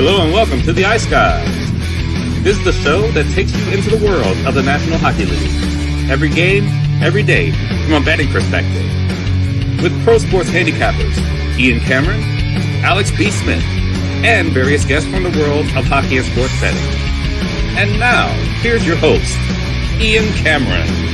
Hello and welcome to the Ice Guys. This is the show that takes you into the world of the National Hockey League. Every game, every day, from a betting perspective. With pro sports handicappers, Ian Cameron, Alex B. Smith, and various guests from the world of hockey and sports betting. And now, here's your host, Ian Cameron.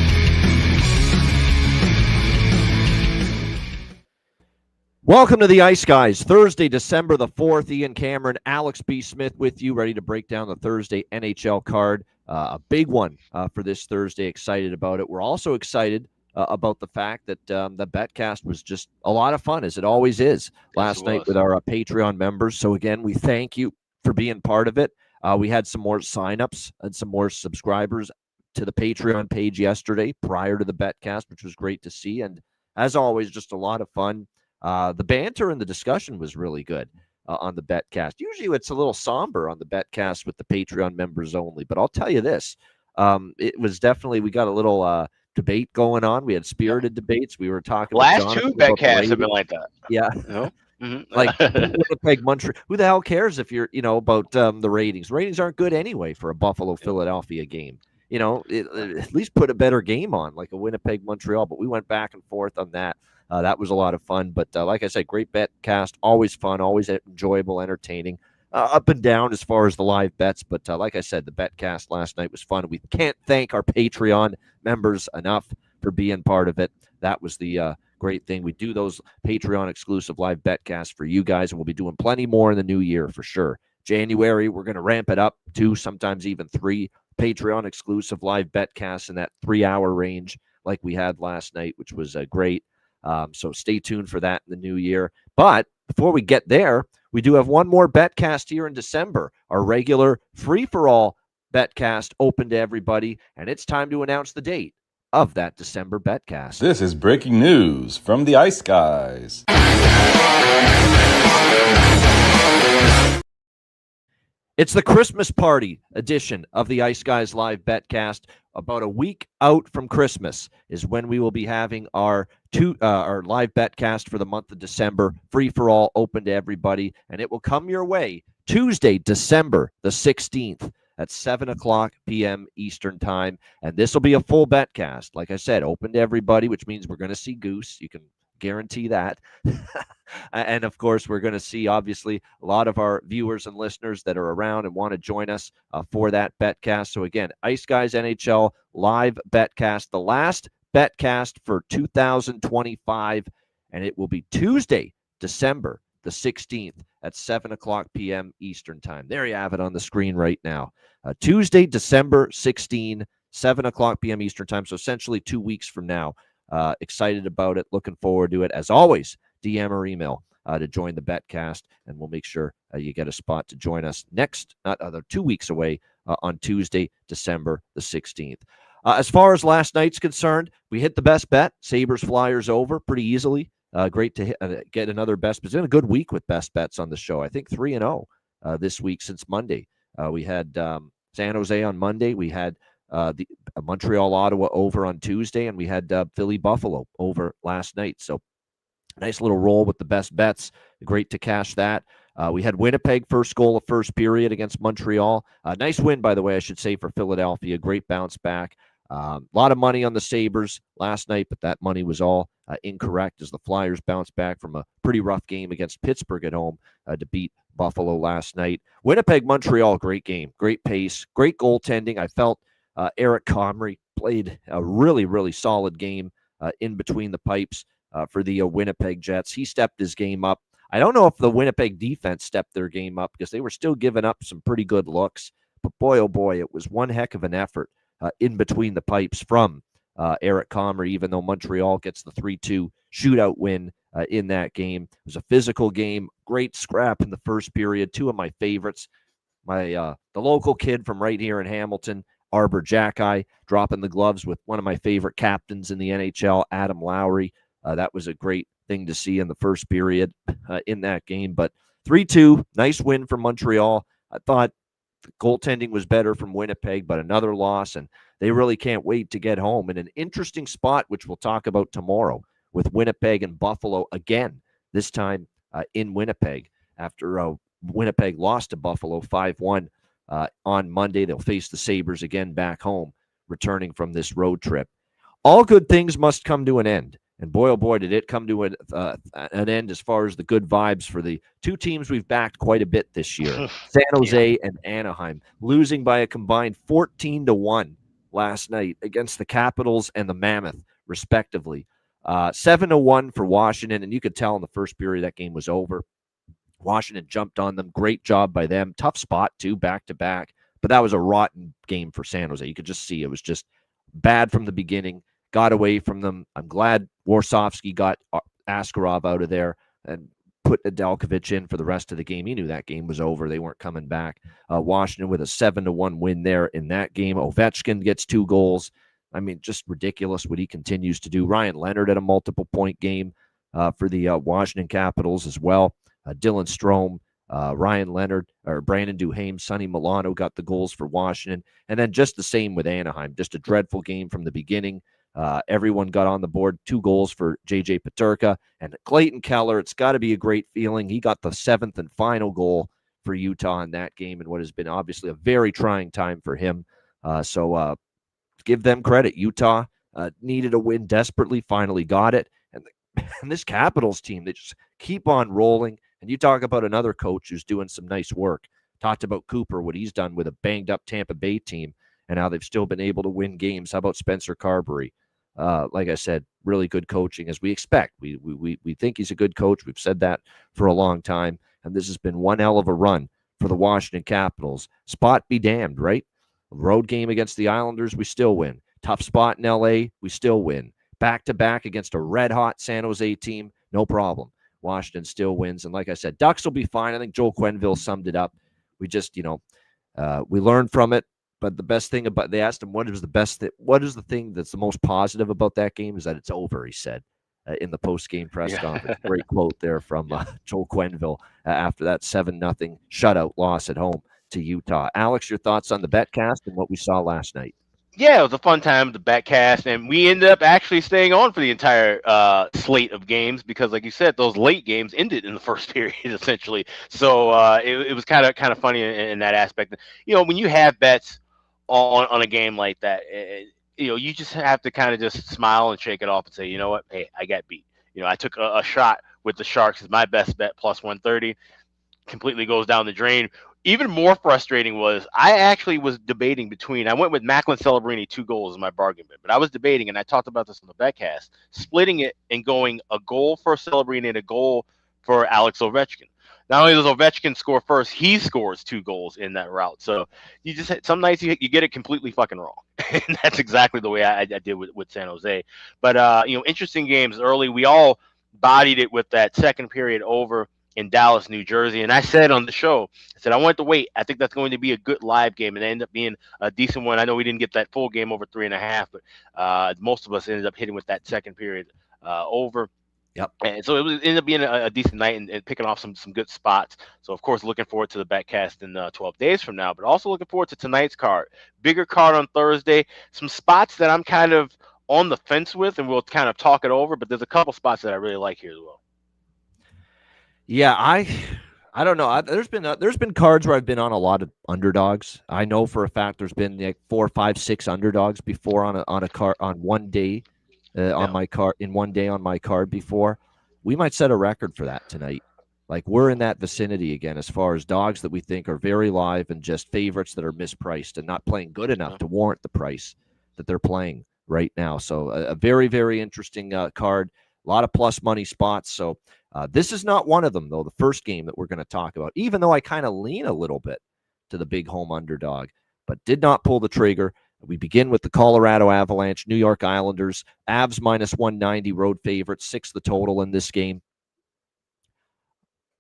Welcome to the Ice Guys. Thursday, December the 4th. Ian Cameron, Alex B. Smith with you, ready to break down the Thursday NHL card. A big one for this Thursday. Excited about it. We're also excited about the fact that the BetCast was just a lot of fun, as it always is, last night with our Patreon members. So, again, we thank you for being part of it. We had some more signups and some more subscribers to the Patreon page yesterday prior to the BetCast, which was great to see. And, as always, just a lot of fun. The banter and the discussion was really good on the BetCast. Usually it's a little somber on the BetCast with the Patreon members only, but I'll tell you this. It was definitely, we got a little debate going on. We had spirited debates. We were talking last two BetCasts have been like that. Yeah. No? Mm-hmm. Like Winnipeg, Montreal. Who the hell cares if you're, about the ratings? Ratings aren't good anyway for a Buffalo-Philadelphia game. At least put a better game on, like a Winnipeg-Montreal. But we went back and forth on that. That was a lot of fun. But like I said, great BetCast, always fun, always enjoyable, entertaining, up and down as far as the live bets. But like I said, the BetCast last night was fun. We can't thank our Patreon members enough for being part of it. That was the great thing. We do those Patreon exclusive live BetCasts for you guys, and we'll be doing plenty more in the new year for sure. January, we're going to ramp it up 2, sometimes even 3 Patreon exclusive live BetCasts in that 3-hour range like we had last night, which was great. So stay tuned for that in the new year. But before we get there, we do have one more BetCast here in December, our regular free-for-all BetCast open to everybody, and it's time to announce the date of that December BetCast. This is breaking news from the Ice Guys. It's the Christmas party edition of the Ice Guys Live BetCast. About a week out from Christmas is when we will be having our live BetCast for the month of December, free for all, open to everybody, and it will come your way Tuesday, December the 16th at 7:00 p.m. Eastern Time, and this will be a full BetCast. Like I said, open to everybody, which means we're going to see Goose. You can guarantee that. And of course, we're going to see, obviously, a lot of our viewers and listeners that are around and want to join us for that BetCast. So again, Ice Guys NHL live BetCast, the last BetCast for 2025, and it will be Tuesday, December the 16th at 7:00 p.m. Eastern Time. There you have it on the screen right now. Tuesday, December 16, 7:00 p.m. Eastern Time. So essentially 2 weeks from now. Excited about it. Looking forward to it. As always, DM or email to join the BetCast, and we'll make sure you get a spot to join us next, 2 weeks away on Tuesday, December the 16th. As far as last night's concerned, we hit the best bet. Sabres Flyers over pretty easily. Great to get another best bet. It's been a good week with best bets on the show. I think 3-0 this week since Monday. We had San Jose on Monday. We had the Montreal-Ottawa over on Tuesday, and we had Philly-Buffalo over last night. So nice little roll with the best bets. Great to cash that. We had Winnipeg first goal of first period against Montreal. Nice win, by the way, I should say, for Philadelphia. Great bounce back. A lot of money on the Sabres last night, but that money was all incorrect as the Flyers bounced back from a pretty rough game against Pittsburgh at home to beat Buffalo last night. Winnipeg-Montreal, great game. Great pace. Great goaltending. I felt Eric Comrie played a really, really solid game in between the pipes for the Winnipeg Jets. He stepped his game up. I don't know if the Winnipeg defense stepped their game up because they were still giving up some pretty good looks. But boy, oh boy, it was one heck of an effort in between the pipes from Eric Comrie, even though Montreal gets the 3-2 shootout win in that game. It was a physical game. Great scrap in the first period. 2 of my favorites. The local kid from right here in Hamilton, Arbor Jackeye, dropping the gloves with one of my favorite captains in the NHL, Adam Lowry. That was a great thing to see in the first period in that game. But 3-2, nice win for Montreal. I thought the goaltending was better from Winnipeg, but another loss, and they really can't wait to get home in an interesting spot, which we'll talk about tomorrow, with Winnipeg and Buffalo again, this time in Winnipeg after Winnipeg lost to Buffalo 5-1 on Monday. They'll face the Sabres again back home, returning from this road trip. All good things must come to an end. And boy, oh boy, did it come to an end as far as the good vibes for the two teams we've backed quite a bit this year, San Jose and Anaheim, losing by a combined 14-1 last night against the Capitals and the Mammoth, respectively. 7-1 for Washington, and you could tell in the first period that game was over. Washington jumped on them. Great job by them. Tough spot, too, back-to-back. But that was a rotten game for San Jose. You could just see it was just bad from the beginning. Got away from them. I'm glad Warsofsky got Askarov out of there and put Nedeljkovic in for the rest of the game. He knew that game was over. They weren't coming back. Washington with a 7-1 win there in that game. Ovechkin gets 2 goals. I mean, just ridiculous what he continues to do. Ryan Leonard had a multiple-point game for the Washington Capitals as well. Dylan Strome, Ryan Leonard, or Brandon Duhaime, Sonny Milano got the goals for Washington. And then just the same with Anaheim. Just a dreadful game from the beginning. Everyone got on the board. 2 goals for J.J. Peterka. And Clayton Keller, it's got to be a great feeling. He got the 7th and final goal for Utah in that game and what has been obviously a very trying time for him. So give them credit. Utah needed a win desperately, finally got it. And this Capitals team, they just keep on rolling. And you talk about another coach who's doing some nice work. Talked about Cooper, what he's done with a banged-up Tampa Bay team, and how they've still been able to win games. How about Spencer Carberry? Like I said, really good coaching as we expect. We think he's a good coach. We've said that for a long time. And this has been one hell of a run for the Washington Capitals. Spot be damned, right? Road game against the Islanders, we still win. Tough spot in L.A., we still win. Back-to-back against a red-hot San Jose team, no problem. Washington still wins. And like I said, Ducks will be fine. I think Joel Quenneville summed it up. We just, we learned from it. But the best thing about, they asked him, what is the thing that's the most positive about that game is that it's over, he said in the post-game press conference. Great quote there from Joel Quenneville after that 7-0 shutout loss at home to Utah. Alex, your thoughts on the BetCast and what we saw last night? Yeah, it was a fun time, the BetCast, and we ended up actually staying on for the entire slate of games because, like you said, those late games ended in the first period, essentially. So it was kind of funny in that aspect. When you have bets on a game like that, you just have to kind of just smile and shake it off and say, you know what, hey, I got beat. I took a shot with the Sharks as my best bet, plus 130, completely goes down the drain. Even more frustrating was I actually was debating between, I went with Macklin Celebrini 2 goals in my bargain bid, but I was debating, and I talked about this on the BetCast, splitting it and going a goal for Celebrini and a goal for Alex Ovechkin. Not only does Ovechkin score first, he scores 2 goals in that route. So you just, some nights you get it completely fucking wrong. And that's exactly the way I did with San Jose. But, interesting games early. We all bodied it with that second period over in Dallas, New Jersey. And I said on the show, I want to wait. I think that's going to be a good live game. And it ended up being a decent one. I know we didn't get that full game over 3.5, but most of us ended up hitting with that second period over. Yep. And so it ended up being a decent night and picking off some good spots. So, of course, looking forward to the BetCast in 12 days from now, but also looking forward to tonight's card. Bigger card on Thursday. Some spots that I'm kind of on the fence with, and we'll kind of talk it over, but there's a couple spots that I really like here as well. Yeah, I don't know. There's been cards where I've been on a lot of underdogs. I know for a fact there's been like 4, 5, 6 underdogs before on a card on one day on my card in one day on my card before. We might set a record for that tonight. Like we're in that vicinity again as far as dogs that we think are very live and just favorites that are mispriced and not playing good enough to warrant the price that they're playing right now. So a very, very interesting card. A lot of plus money spots. So this is not one of them, though, the first game that we're going to talk about, even though I kind of lean a little bit to the big home underdog, but did not pull the trigger. We begin with the Colorado Avalanche, New York Islanders, Avs minus 190, road favorites, 6 the total in this game.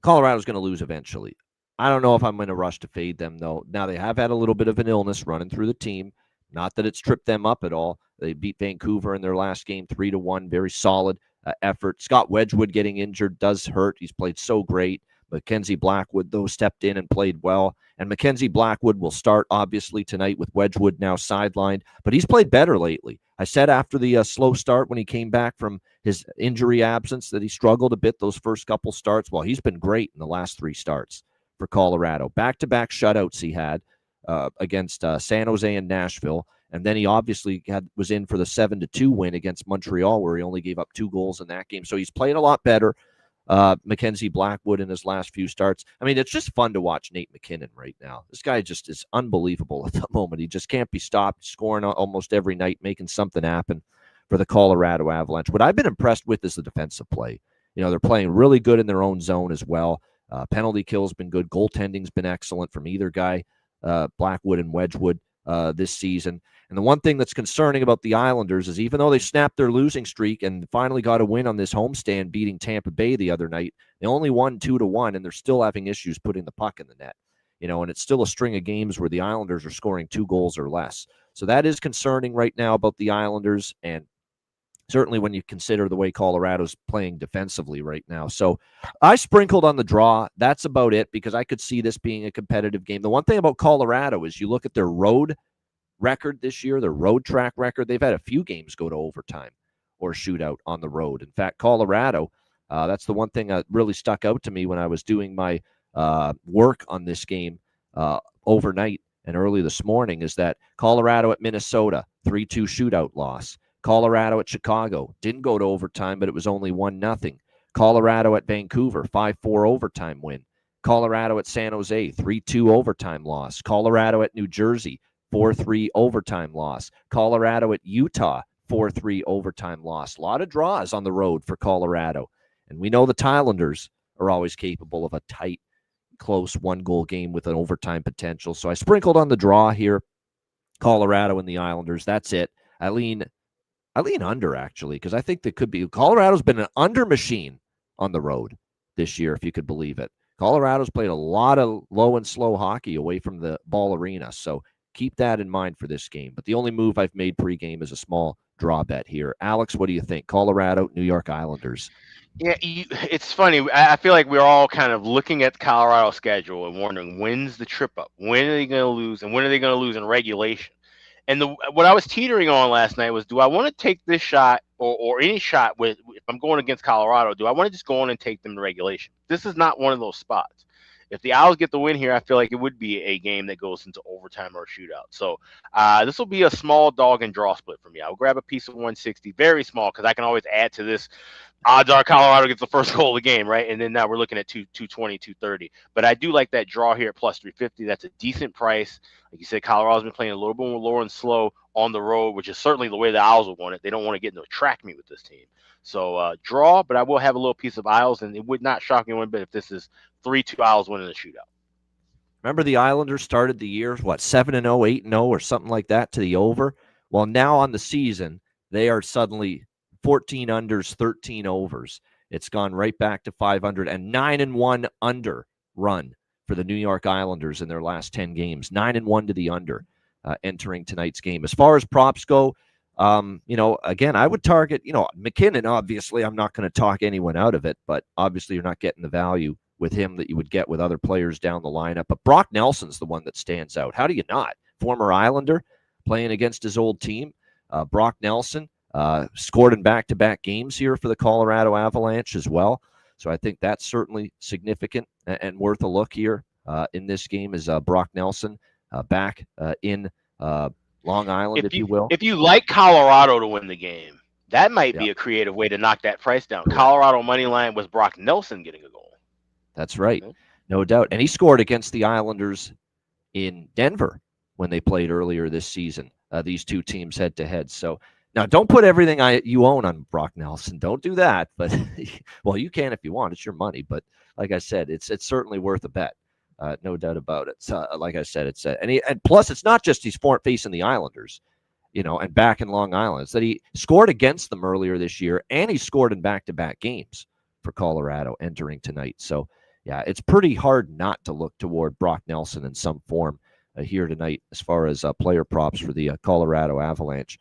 Colorado's going to lose eventually. I don't know if I'm going to rush to fade them, though. Now, they have had a little bit of an illness running through the team. Not that it's tripped them up at all. They beat Vancouver in their last game 3-1, very solid effort. Scott Wedgwood getting injured does hurt. He's played so great. Mackenzie Blackwood, though, stepped in and played well. And Mackenzie Blackwood will start, obviously, tonight with Wedgwood now sidelined. But he's played better lately. I said after the slow start when he came back from his injury absence that he struggled a bit those first couple starts. Well, he's been great in the last 3 starts for Colorado. Back-to-back shutouts he had against San Jose and Nashville. And then he obviously was in for the 7-2 win against Montreal, where he only gave up 2 goals in that game. So he's played a lot better. Mackenzie Blackwood in his last few starts. I mean, it's just fun to watch Nate McKinnon right now. This guy just is unbelievable at the moment. He just can't be stopped, scoring almost every night, making something happen for the Colorado Avalanche. What I've been impressed with is the defensive play. They're playing really good in their own zone as well. Penalty kill's been good. Goaltending's been excellent from either guy, Blackwood and Wedgwood, this season. And the one thing that's concerning about the Islanders is even though they snapped their losing streak and finally got a win on this homestand beating Tampa Bay the other night, they only won 2-1, and they're still having issues putting the puck in the net. And it's still a string of games where the Islanders are scoring 2 goals or less. So that is concerning right now about the Islanders, and certainly when you consider the way Colorado's playing defensively right now. So I sprinkled on the draw. That's about it, because I could see this being a competitive game. The one thing about Colorado is you look at their road record this year, their road track record, they've had a few games go to overtime or shootout on the road. In fact, Colorado, that's the one thing that really stuck out to me when I was doing my work on this game overnight and early this morning, is that Colorado at Minnesota, 3-2 shootout loss. Colorado at Chicago, didn't go to overtime, but it was only 1-0. Colorado at Vancouver, 5-4 overtime win. Colorado at San Jose, 3-2 overtime loss. Colorado at New Jersey, 4-3 overtime loss. Colorado at Utah, 4-3 overtime loss. A lot of draws on the road for Colorado. And we know the Islanders are always capable of a tight, close one-goal game with an overtime potential. So I sprinkled on the draw here, Colorado and the Islanders. That's it. I lean under, actually, because I think there could be. Colorado's been an under machine on the road this year, if you could believe it. Colorado's played a lot of low and slow hockey away from the ball arena. So keep that in mind for this game. But the only move I've made pregame is a small draw bet here. Alex, what do you think? Colorado, New York Islanders. Yeah, it's funny. I feel like we're all kind of looking at the Colorado schedule and wondering, when's the trip up? When are they going to lose? And when are they going to lose in regulation? And what I was teetering on last night was, do I want to take this shot or any shot if I'm going against Colorado, do I want to just go on and take them to regulation? This is not one of those spots. If the Owls get the win here, I feel like it would be a game that goes into overtime or a shootout. So this will be a small dog and draw split for me. I'll grab a piece of 160, very small, because I can always add to this. Odds are Colorado gets the first goal of the game, right? And then now we're looking at 220, 230. But I do like that draw here at plus 350. That's a decent price. Like you said, Colorado's been playing a little bit more lower and slow on the road, which is certainly the way the Owls will want it. They don't want to get into a track meet with this team. So draw, but I will have a little piece of Isles, and it would not shock me one bit if this is 3-2 Isles winning the shootout. Remember the Islanders started the year, 7-0, 8-0, or something like that to the over? Well, now on the season, they are suddenly 14 unders, 13 overs. It's gone right back to 500 and 9-1 under run for the New York Islanders in their last 10 games. 9-1 to the under entering tonight's game. As far as props go, again, I would target, McKinnon, obviously. I'm not going to talk anyone out of it, but obviously you're not getting the value with him that you would get with other players down the lineup. But Brock Nelson's the one that stands out. How do you not? Former Islander playing against his old team. Brock Nelson scored in back-to-back games here for the Colorado Avalanche as well. So I think that's certainly significant and worth a look here in this game is Brock Nelson back in Long Island, if you will. If you like Colorado to win the game, that might be a creative way to knock that price down. Colorado money line was Brock Nelson getting a goal. That's right. No doubt. And he scored against the Islanders in Denver when they played earlier this season, these two teams head-to-head. So now don't put everything you own on Brock Nelson. Don't do that. But, well, you can if you want. It's your money. But like I said, it's certainly worth a bet. No doubt about it. So, like I said, it's and plus it's not just he's facing the Islanders, and back in Long Island. It's that he scored against them earlier this year, and he scored in back-to-back games for Colorado entering tonight. So, yeah, it's pretty hard not to look toward Brock Nelson in some form here tonight as far as player props for the Colorado Avalanche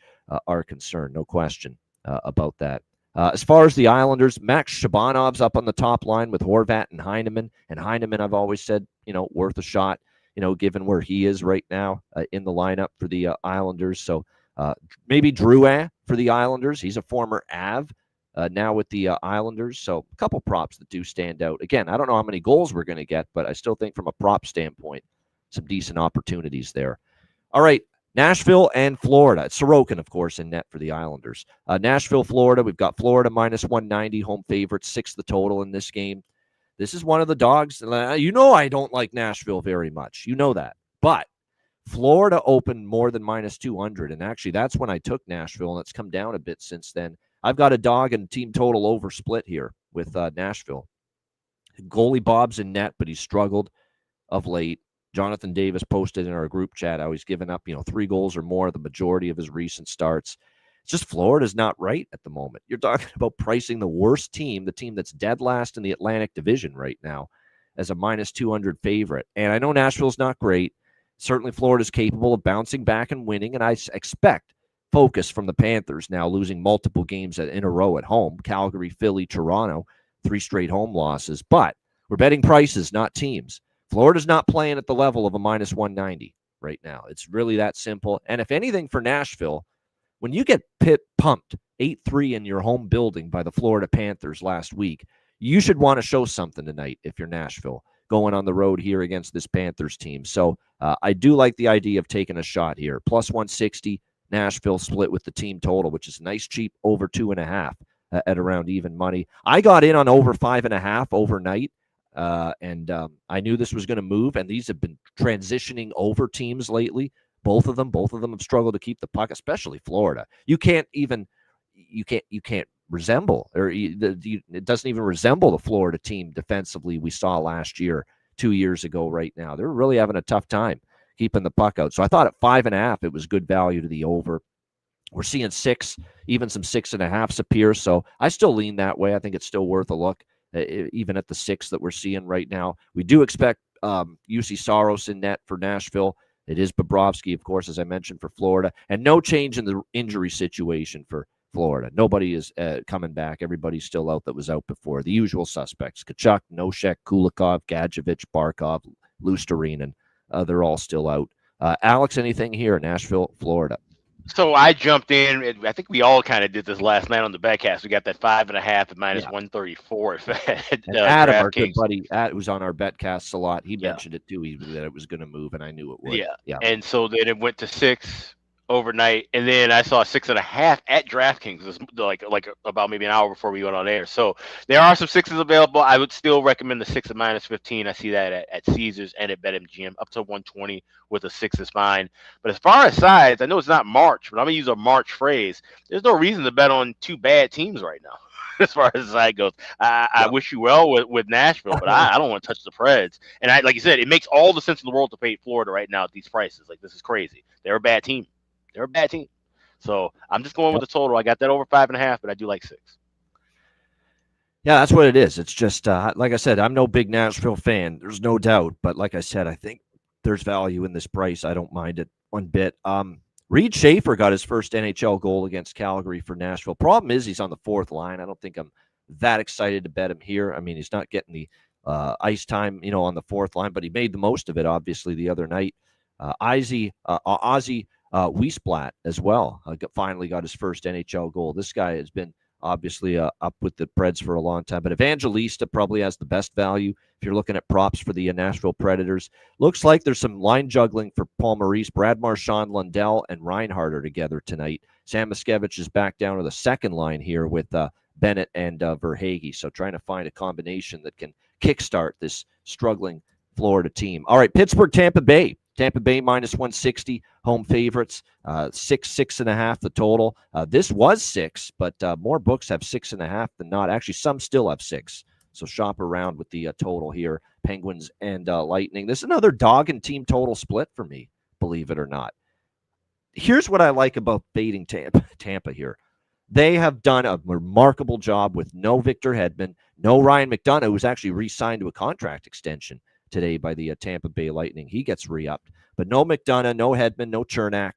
are concerned. No question about that. As far as the Islanders, Max Shabanov's up on the top line with Horvat and Heineman. And Heineman, I've always said, worth a shot, given where he is right now in the lineup for the Islanders. So maybe Drouin for the Islanders. He's a former Av, now with the Islanders. So a couple props that do stand out. Again, I don't know how many goals we're going to get, but I still think from a prop standpoint, some decent opportunities there. All right, Nashville and Florida. It's Sorokin, of course, in net for the Islanders. Nashville, Florida. We've got Florida minus 190, home favorite, 6 the total in this game. This is one of the dogs. You know I don't like Nashville very much. You know that. But Florida opened more than minus 200, and actually that's when I took Nashville, and it's come down a bit since then. I've got a dog and team total over split here with Nashville. Goalie Bob's in net, but he's struggled of late. Jonathan Davis posted in our group chat how he's given up, 3 goals or more the majority of his recent starts. It's just Florida's not right at the moment. You're talking about pricing the worst team, the team that's dead last in the Atlantic Division right now, as a minus 200 favorite. And I know Nashville's not great. Certainly Florida's capable of bouncing back and winning, and I expect focus from the Panthers now losing multiple games in a row at home. Calgary, Philly, Toronto, 3 straight home losses. But we're betting prices, not teams. Florida's not playing at the level of a minus 190 right now. It's really that simple. And if anything for Nashville, when you get pumped 8-3 in your home building by the Florida Panthers last week, you should want to show something tonight if you're Nashville going on the road here against this Panthers team. So I do like the idea of taking a shot here. Plus 160, Nashville split with the team total, which is nice, cheap, over 2.5 at around even money. I got in on over 5.5 overnight. And I knew this was going to move, and these have been transitioning over teams lately. Both of them have struggled to keep the puck, especially Florida. You can't resemble, or it doesn't even resemble the Florida team defensively we saw last year, 2 years ago. Right now, they're really having a tough time keeping the puck out. So I thought at 5.5, it was good value to the over. We're seeing 6, even some 6.5s appear. So I still lean that way. I think it's still worth a look. Even at the 6 that we're seeing right now. We do expect UC Saros in net for Nashville. It is Bobrovsky, of course, as I mentioned, for Florida. And no change in the injury situation for Florida. Nobody is coming back. Everybody's still out that was out before. The usual suspects: Tkachuk, Nosek, Kulikov, Gadjevich, Barkov, Lusterinen. They're all still out. Alex, anything here? Nashville, Florida. So I jumped in. I think we all kind of did this last night on the betcast. We got that 5.5 at minus 134. Adam, our good buddy, who's on our betcasts a lot, he mentioned it too. That it was going to move, and I knew it would. Yeah. And so then it went to 6 overnight, and then I saw 6.5 at DraftKings. It was like about maybe an hour before we went on air. So there are some 6s available. I would still recommend the 6 at minus 15. I see that at Caesars and at BetMGM. Up to 120 with a 6 is fine. But as far as sides, I know it's not March, but I'm gonna use a March phrase. There's no reason to bet on 2 bad teams right now. As far as the side goes, I wish you well with Nashville, but I don't want to touch the Preds. And like you said, it makes all the sense in the world to pay Florida right now at these prices. Like, this is crazy. They're a bad team. So I'm just going with the total. I got that over 5.5, but I do like 6. Yeah, that's what it is. It's just, like I said, I'm no big Nashville fan. There's no doubt. But like I said, I think there's value in this price. I don't mind it one bit. Reed Schaefer got his first NHL goal against Calgary for Nashville. Problem is he's on the 4th line. I don't think I'm that excited to bet him here. I mean, he's not getting the ice time, on the 4th line, but he made the most of it, obviously, the other night. Ozzy Wiesblatt as well finally got his first NHL goal. This guy has been obviously up with the Preds for a long time, but Evangelista probably has the best value if you're looking at props for the Nashville Predators. Looks like there's some line juggling for Paul Maurice. Brad Marchand, Lundell, and Reinhart are together tonight. Sam Miskevich is back down to the second line here with Bennett and Verhaeghe. So trying to find a combination that can kickstart this struggling Florida team. All right, Pittsburgh, Tampa Bay. Tampa Bay minus 160, home favorites, 6.5 the total. This was 6, but more books have 6.5 than not. Actually, some still have 6. So shop around with the total here. Penguins and Lightning. This is another dog and team total split for me, believe it or not. Here's what I like about baiting Tampa here. They have done a remarkable job with no Victor Hedman, no Ryan McDonough, who's actually re-signed to a contract extension today by the Tampa Bay Lightning. He gets re-upped. But no McDonough, no Hedman, no Chernak.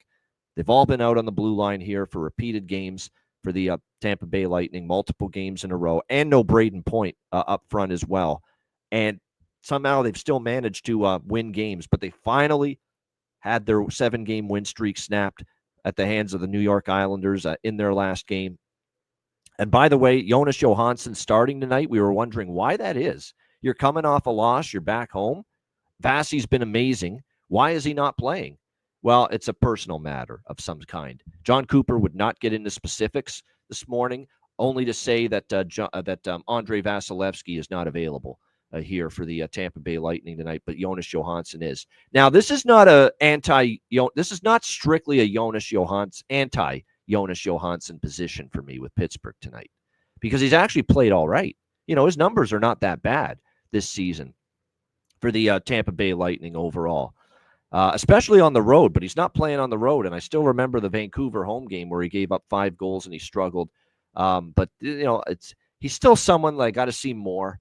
They've all been out on the blue line here for repeated games for the Tampa Bay Lightning, multiple games in a row, and no Braden Point up front as well. And somehow they've still managed to win games, but they finally had their 7-game win streak snapped at the hands of the New York Islanders in their last game. And by the way, Jonas Johansson starting tonight, we were wondering why that is. You're coming off a loss. You're back home. Vasi's been amazing. Why is he not playing? Well, it's a personal matter of some kind. John Cooper would not get into specifics this morning, only to say that Andrei Vasilevsky is not available here for the Tampa Bay Lightning tonight, but Jonas Johansson is. Now, this is not this is not strictly a anti-Jonas Johansson position for me with Pittsburgh tonight, because he's actually played all right. His numbers are not that bad this season for the Tampa Bay Lightning overall, especially on the road, but he's not playing on the road. And I still remember the Vancouver home game where he gave up 5 goals and he struggled. But he's still someone I got to see more,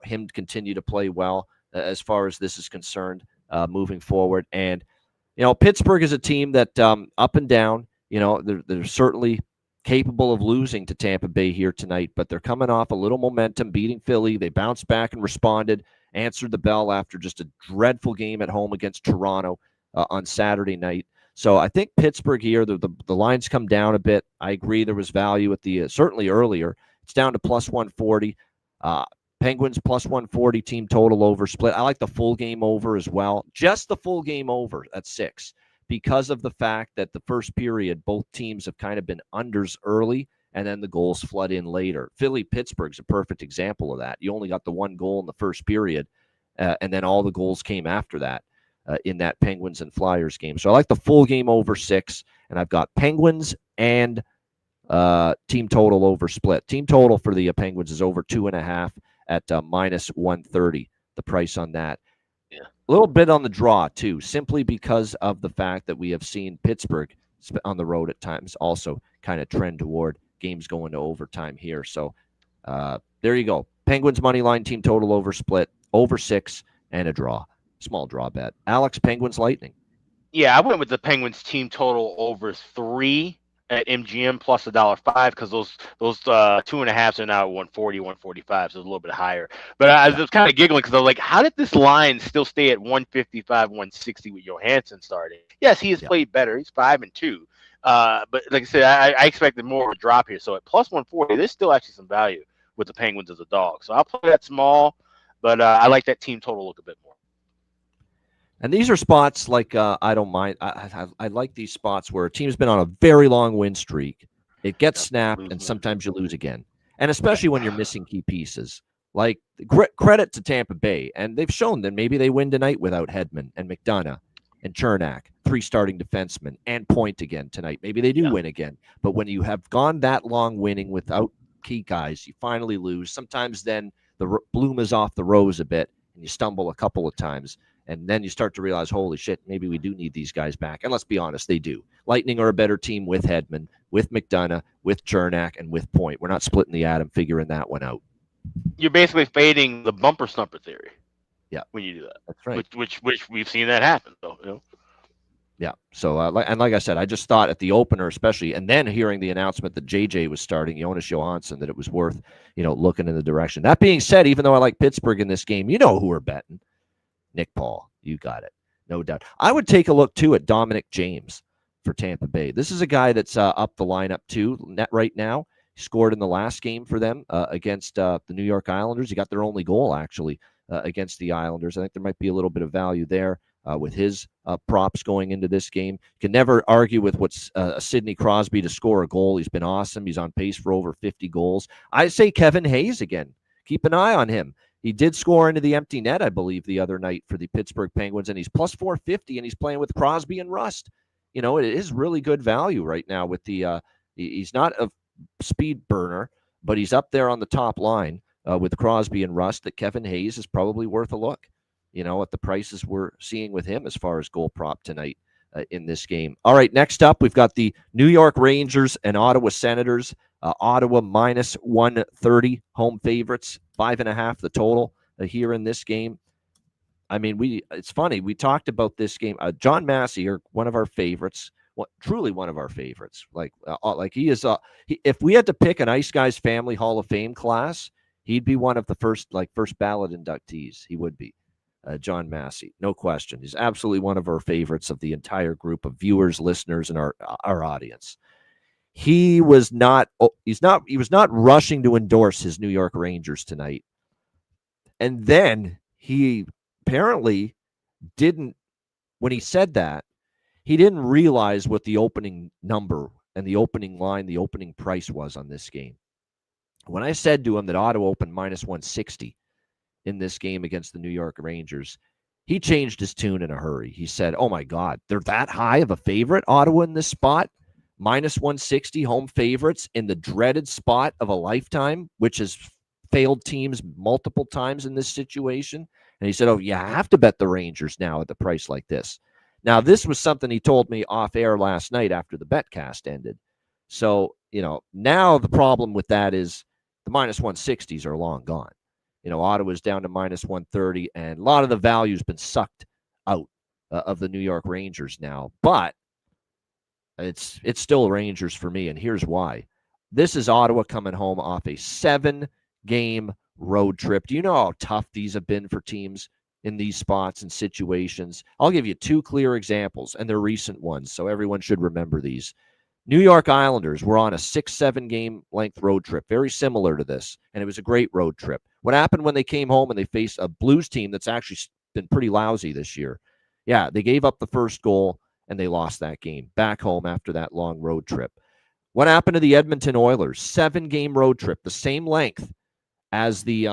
him continue to play well as far as this is concerned moving forward. And, Pittsburgh is a team that up and down, they're certainly capable of losing to Tampa Bay here tonight, but they're coming off a little momentum, beating Philly. They bounced back and responded, answered the bell after just a dreadful game at home against Toronto on Saturday night. So I think Pittsburgh here, the lines come down a bit. I agree there was value at the certainly earlier. It's down to plus 140. Penguins plus 140 team total over split. I like the full game over as well. Just the full game over at 6 because of the fact that the first period, both teams have kind of been unders early and then the goals flood in later. Philly-Pittsburgh's a perfect example of that. You only got the 1 goal in the first period, and then all the goals came after that in that Penguins and Flyers game. So I like the full game over 6, and I've got Penguins and team total over split. Team total for the Penguins is over 2.5 at minus 130, the price on that. Yeah. A little bit on the draw, too, simply because of the fact that we have seen Pittsburgh on the road at times also kind of trend toward games going to overtime here. So there you go. Penguins money line, team total over split, over 6, and a draw. Small draw bet. Alex, Penguins Lightning. Yeah, I went with the Penguins team total over 3 at MGM plus $1.05 because those 2.5s are now at 140, 145, so it's a little bit higher. But I was kind of giggling because I was like, how did this line still stay at 155, 160 with Johansson starting? Yes, he has played better. He's 5-2. But like I said, I expected more of a drop here. So at plus 140, there's still actually some value with the Penguins as a dog. So I'll play that small, but I like that team total look a bit more. And these are spots I don't mind. I like these spots where a team's been on a very long win streak. It gets snapped, and sometimes you lose again. And especially when you're missing key pieces. Like, credit to Tampa Bay. And they've shown that maybe they win tonight without Hedman and McDonough and Chernak, 3 starting defensemen, and Point again tonight. Maybe they do win again. But when you have gone that long winning without key guys, you finally lose. Sometimes then the bloom is off the rose a bit, and you stumble a couple of times. And then you start to realize, holy shit, maybe we do need these guys back. And let's be honest, they do. Lightning are a better team with Hedman, with McDonough, with Chernak, and with Point. We're not splitting the atom, figuring that one out. You're basically fading the bumper snumper theory. Yeah, when you do that. That's right. Which we've seen that happen. So Yeah. So like I said, I just thought at the opener, especially, and then hearing the announcement that JJ was starting, Jonas Johansson, that it was worth looking in the direction. That being said, even though I like Pittsburgh in this game, who we're betting. Nick Paul, you got it. No doubt. I would take a look, too, at Dominic James for Tampa Bay. This is a guy that's up the lineup, too, right now. He scored in the last game for them against the New York Islanders. He got their only goal, actually, against the Islanders. I think there might be a little bit of value there with his props going into this game. You can never argue with what's Sidney Crosby to score a goal. He's been awesome. He's on pace for over 50 goals. I say Kevin Hayes again. Keep an eye on him. He did score into the empty net, I believe, the other night for the Pittsburgh Penguins, and he's plus 450, and he's playing with Crosby and Rust. It is really good value right now with the he's not a speed burner, but he's up there on the top line with Crosby and Rust. That Kevin Hayes is probably worth a look, at the prices we're seeing with him as far as goal prop tonight in this game. All right, next up, we've got the New York Rangers and Ottawa Senators. Ottawa minus 130 home favorites, 5.5 the total here in this game. I mean, it's funny. We talked about this game. John Massey, one of our favorites, truly one of our favorites. Like he is. If we had to pick an Ice Guys Family Hall of Fame class, he'd be one of the first ballot inductees. He would be. John Massey, no question. He's absolutely one of our favorites of the entire group of viewers, listeners, and our audience. he was not rushing to endorse his New York Rangers tonight. And then he apparently didn't, when he said that, he didn't realize what the opening number and the opening line, the opening price was on this game. When I said to him that Ottawa opened minus 160 in this game against the New York Rangers, he changed his tune in a hurry. He said, oh my God, they're that high of a favorite, Ottawa, in this spot? Minus 160 home favorites in the dreaded spot of a lifetime, which has failed teams multiple times in this situation. And he said, oh, you have to bet the Rangers now at the price like this. Now, this was something he told me off air last night after the betcast ended. So, now the problem with that is the minus 160s are long gone. Ottawa's down to minus 130, and a lot of the value's been sucked out of the New York Rangers now. But it's still Rangers for me, and here's why. This is Ottawa coming home off a 7-game road trip. Do you know how tough these have been for teams in these spots and situations? I'll give you 2 clear examples, and they're recent ones, so everyone should remember these. New York Islanders were on a 6-7 game length road trip, very similar to this, and it was a great road trip. What happened when they came home and they faced a Blues team that's actually been pretty lousy this year? Yeah, they gave up the first goal, and they lost that game back home after that long road trip. What happened to the Edmonton Oilers? 7-game road trip, the same length as the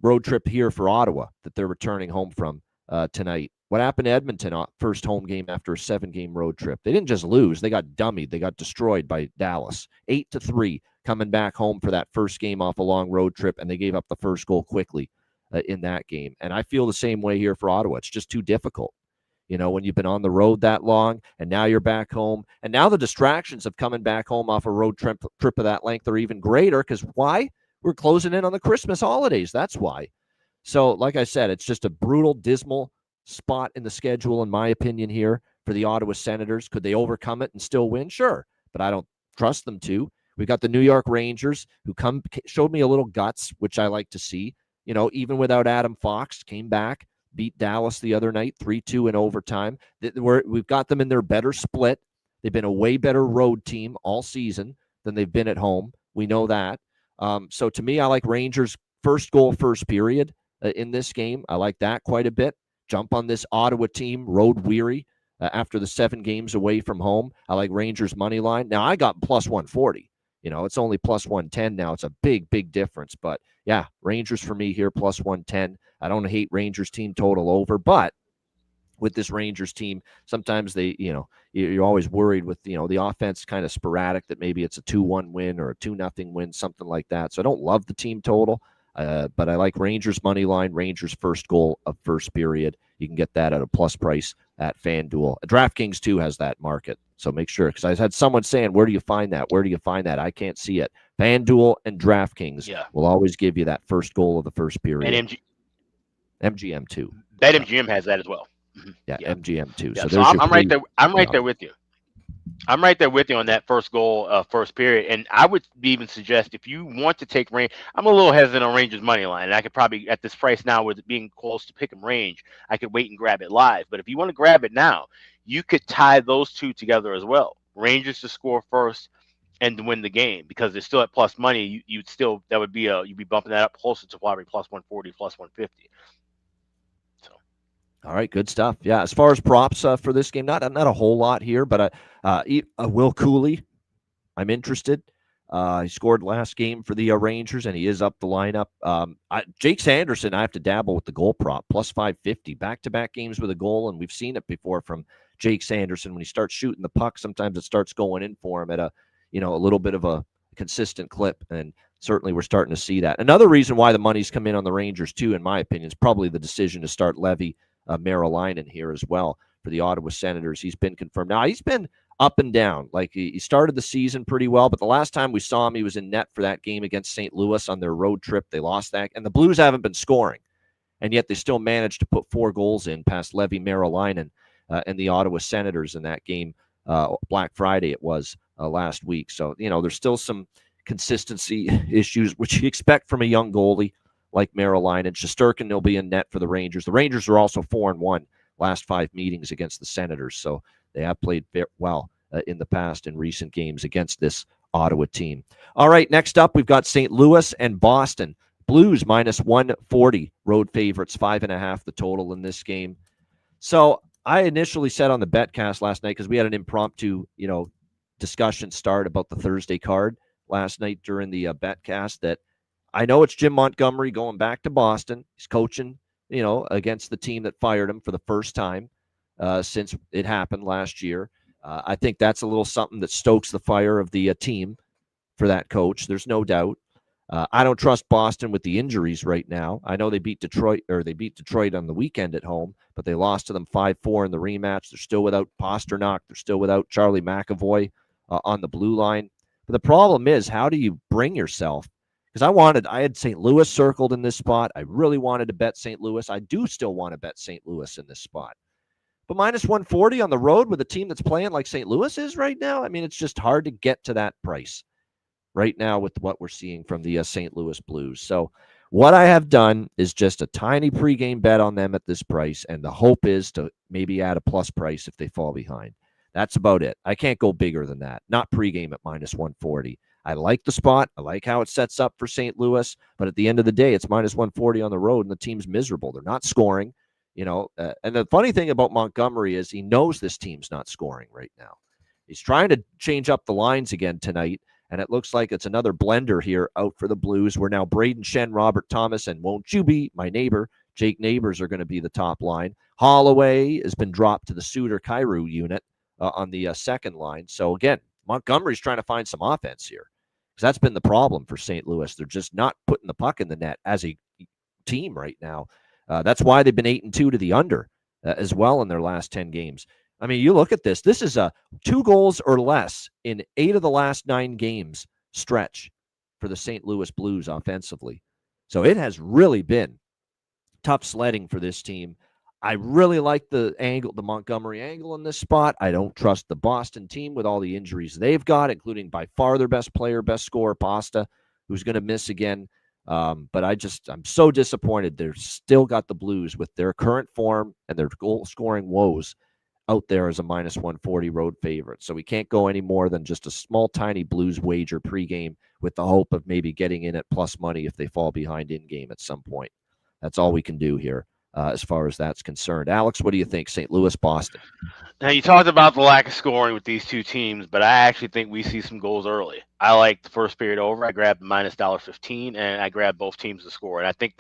road trip here for Ottawa that they're returning home from tonight. What happened to Edmonton first home game after a 7-game road trip? They didn't just lose. They got dummied. They got destroyed by Dallas. 8-3 coming back home for that first game off a long road trip, and they gave up the first goal quickly in that game. And I feel the same way here for Ottawa. It's just too difficult. When you've been on the road that long, and now you're back home. And now the distractions of coming back home off a road trip of that length are even greater, because why? We're closing in on the Christmas holidays. That's why. So, like I said, it's just a brutal, dismal spot in the schedule, in my opinion, here for the Ottawa Senators. Could they overcome it and still win? Sure, but I don't trust them to. We've got the New York Rangers, who showed me a little guts, which I like to see. Even without Adam Fox, came back, beat Dallas the other night, 3-2 in overtime. We've got them in their better split. They've been a way better road team all season than they've been at home. We know that. So to me, I like Rangers first goal, first period in this game. I like that quite a bit. Jump on this Ottawa team, road weary after the 7 games away from home. I like Rangers money line. Now, I got plus 140. It's only plus 110 now. It's a big, big difference. But, yeah, Rangers for me here, plus 110. I don't hate Rangers team total over, but with this Rangers team, sometimes you're always worried with, the offense kind of sporadic, that maybe it's a 2-1 win or a 2-0 win, something like that. So I don't love the team total, but I like Rangers money line, Rangers first goal of first period. You can get that at a plus price at FanDuel. DraftKings, too, has that market. So make sure, because I had someone saying, where do you find that? Where do you find that? I can't see it. FanDuel and DraftKings will always give you that first goal of the first period. And MGM, too. BetMGM has that as well. Yeah, MGM too. Yeah, so I'm right there. I'm right there with you. I'm right there with you on that first goal, first period. And I would even suggest, if you want to take range, I'm a little hesitant on Rangers money line. And I could probably, at this price now, with it being close to pick 'em range, I could wait and grab it live. But if you want to grab it now, you could tie those two together as well. Rangers to score first and to win the game, because they're still at plus money. You'd be bumping that up closer to probably plus 140, plus 150. All right, good stuff. Yeah, as far as props for this game, not a whole lot here, but Will Cooley, I'm interested. He scored last game for the Rangers, and he is up the lineup. Jake Sanderson, I have to dabble with the goal prop, plus 550, back-to-back games with a goal, and we've seen it before from Jake Sanderson. When he starts shooting the puck, sometimes it starts going in for him at a little bit of a consistent clip, and certainly we're starting to see that. Another reason why the money's come in on the Rangers, too, in my opinion, is probably the decision to start Levy Merrilainen here as well for the Ottawa Senators. He's been confirmed. Now, he's been up and down. Like, he started the season pretty well, but the last time we saw him, he was in net for that game against St. Louis on their road trip. They lost that, and the Blues haven't been scoring, and yet they still managed to put 4 goals in past Levy Merrilainen and the Ottawa Senators in that game. Black Friday it was last week. So, there's still some consistency issues, which you expect from a young goalie like Merrilainen. Shesterkin will be in net for the Rangers. The Rangers are also 4-1 last 5 meetings against the Senators, so they have played well in the past in recent games against this Ottawa team. All right, next up, we've got St. Louis and Boston. Blues minus 140, road favorites, 5.5 the total in this game. So I initially said on the betcast last night, because we had an impromptu, discussion start about the Thursday card last night during the betcast, that I know it's Jim Montgomery going back to Boston. He's coaching, against the team that fired him for the first time since it happened last year. I think that's a little something that stokes the fire of the team for that coach. There's no doubt. I don't trust Boston with the injuries right now. I know they beat Detroit on the weekend at home, but they lost to them 5-4 in the rematch. They're still without Pasternak. They're still without Charlie McAvoy on the blue line. But the problem is, how do you bring yourself? Because I had St. Louis circled in this spot. I really wanted to bet St. Louis. I do still want to bet St. Louis in this spot. But minus 140 on the road with a team that's playing like St. Louis is right now, I mean, it's just hard to get to that price right now with what we're seeing from the St. Louis Blues. So what I have done is just a tiny pregame bet on them at this price, and the hope is to maybe add a plus price if they fall behind. That's about it. I can't go bigger than that. Not pregame at minus 140. I like the spot. I like how it sets up for St. Louis, but at the end of the day, it's minus 140 on the road, and the team's miserable. They're not scoring, and the funny thing about Montgomery is he knows this team's not scoring right now. He's trying to change up the lines again tonight, and it looks like it's another blender here out for the Blues, where now Braden Shen, Robert Thomas, and Won't You Be My Neighbor, Jake Neighbors, are going to be the top line. Holloway has been dropped to the Suter-Kyrou unit on the second line. So, again, Montgomery's trying to find some offense here, because that's been the problem for St. Louis. They're just not putting the puck in the net as a team right now. That's why they've been 8-2 to the under as well in their last 10 games. I mean, you look at this. This is a 2 goals or less in 8 of the last 9 games stretch for the St. Louis Blues offensively. So it has really been tough sledding for this team. I really like the Montgomery angle in this spot. I don't trust the Boston team with all the injuries they've got, including by far their best player, best scorer, Pasta, who's going to miss again. But I'm so disappointed. They've still got the Blues with their current form and their goal scoring woes out there as a minus 140 road favorite. So we can't go any more than just a small, tiny Blues wager pregame with the hope of maybe getting in at plus money if they fall behind in game at some point. That's all we can do here as far as that's concerned. Alex, what do you think? St. Louis, Boston. Now, you talked about the lack of scoring with these two teams, but I actually think we see some goals early. I like the first period over. I grabbed the minus $1.15, and I grabbed both teams to score. And I think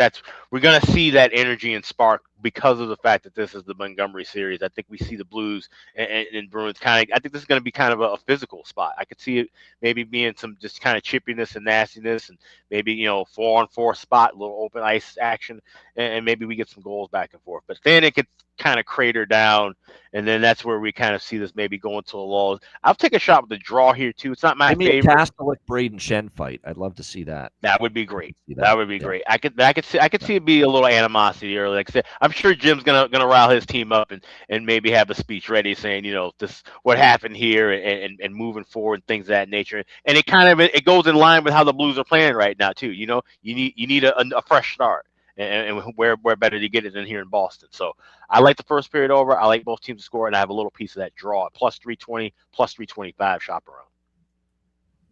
we're going to see that energy and spark because of the fact that this is the Montgomery series. I think we see the Blues and Bruins I think this is going to be kind of a physical spot. I could see it maybe being some just kind of chippiness and nastiness, and maybe 4-on-4 spot, a little open ice action, and maybe we get some goals back and forth. But then it could kind of crater down, and then that's where we kind of see this maybe going to a lull. I'll take a shot with the draw here too. It's not my favorite. Castellic Braden Shen fight. I'd love to see that. That would be great. That would be great. I could see it be a little animosity early. Like I said, I'm sure Jim's gonna rile his team up and maybe have a speech ready saying, this what happened here and moving forward, things of that nature. And it goes in line with how the Blues are playing right now too. You need a fresh start. And where better to get it than here in Boston. So I like the first period over. I like both teams to score, and I have a little piece of that draw at plus 320, plus 325 shop around.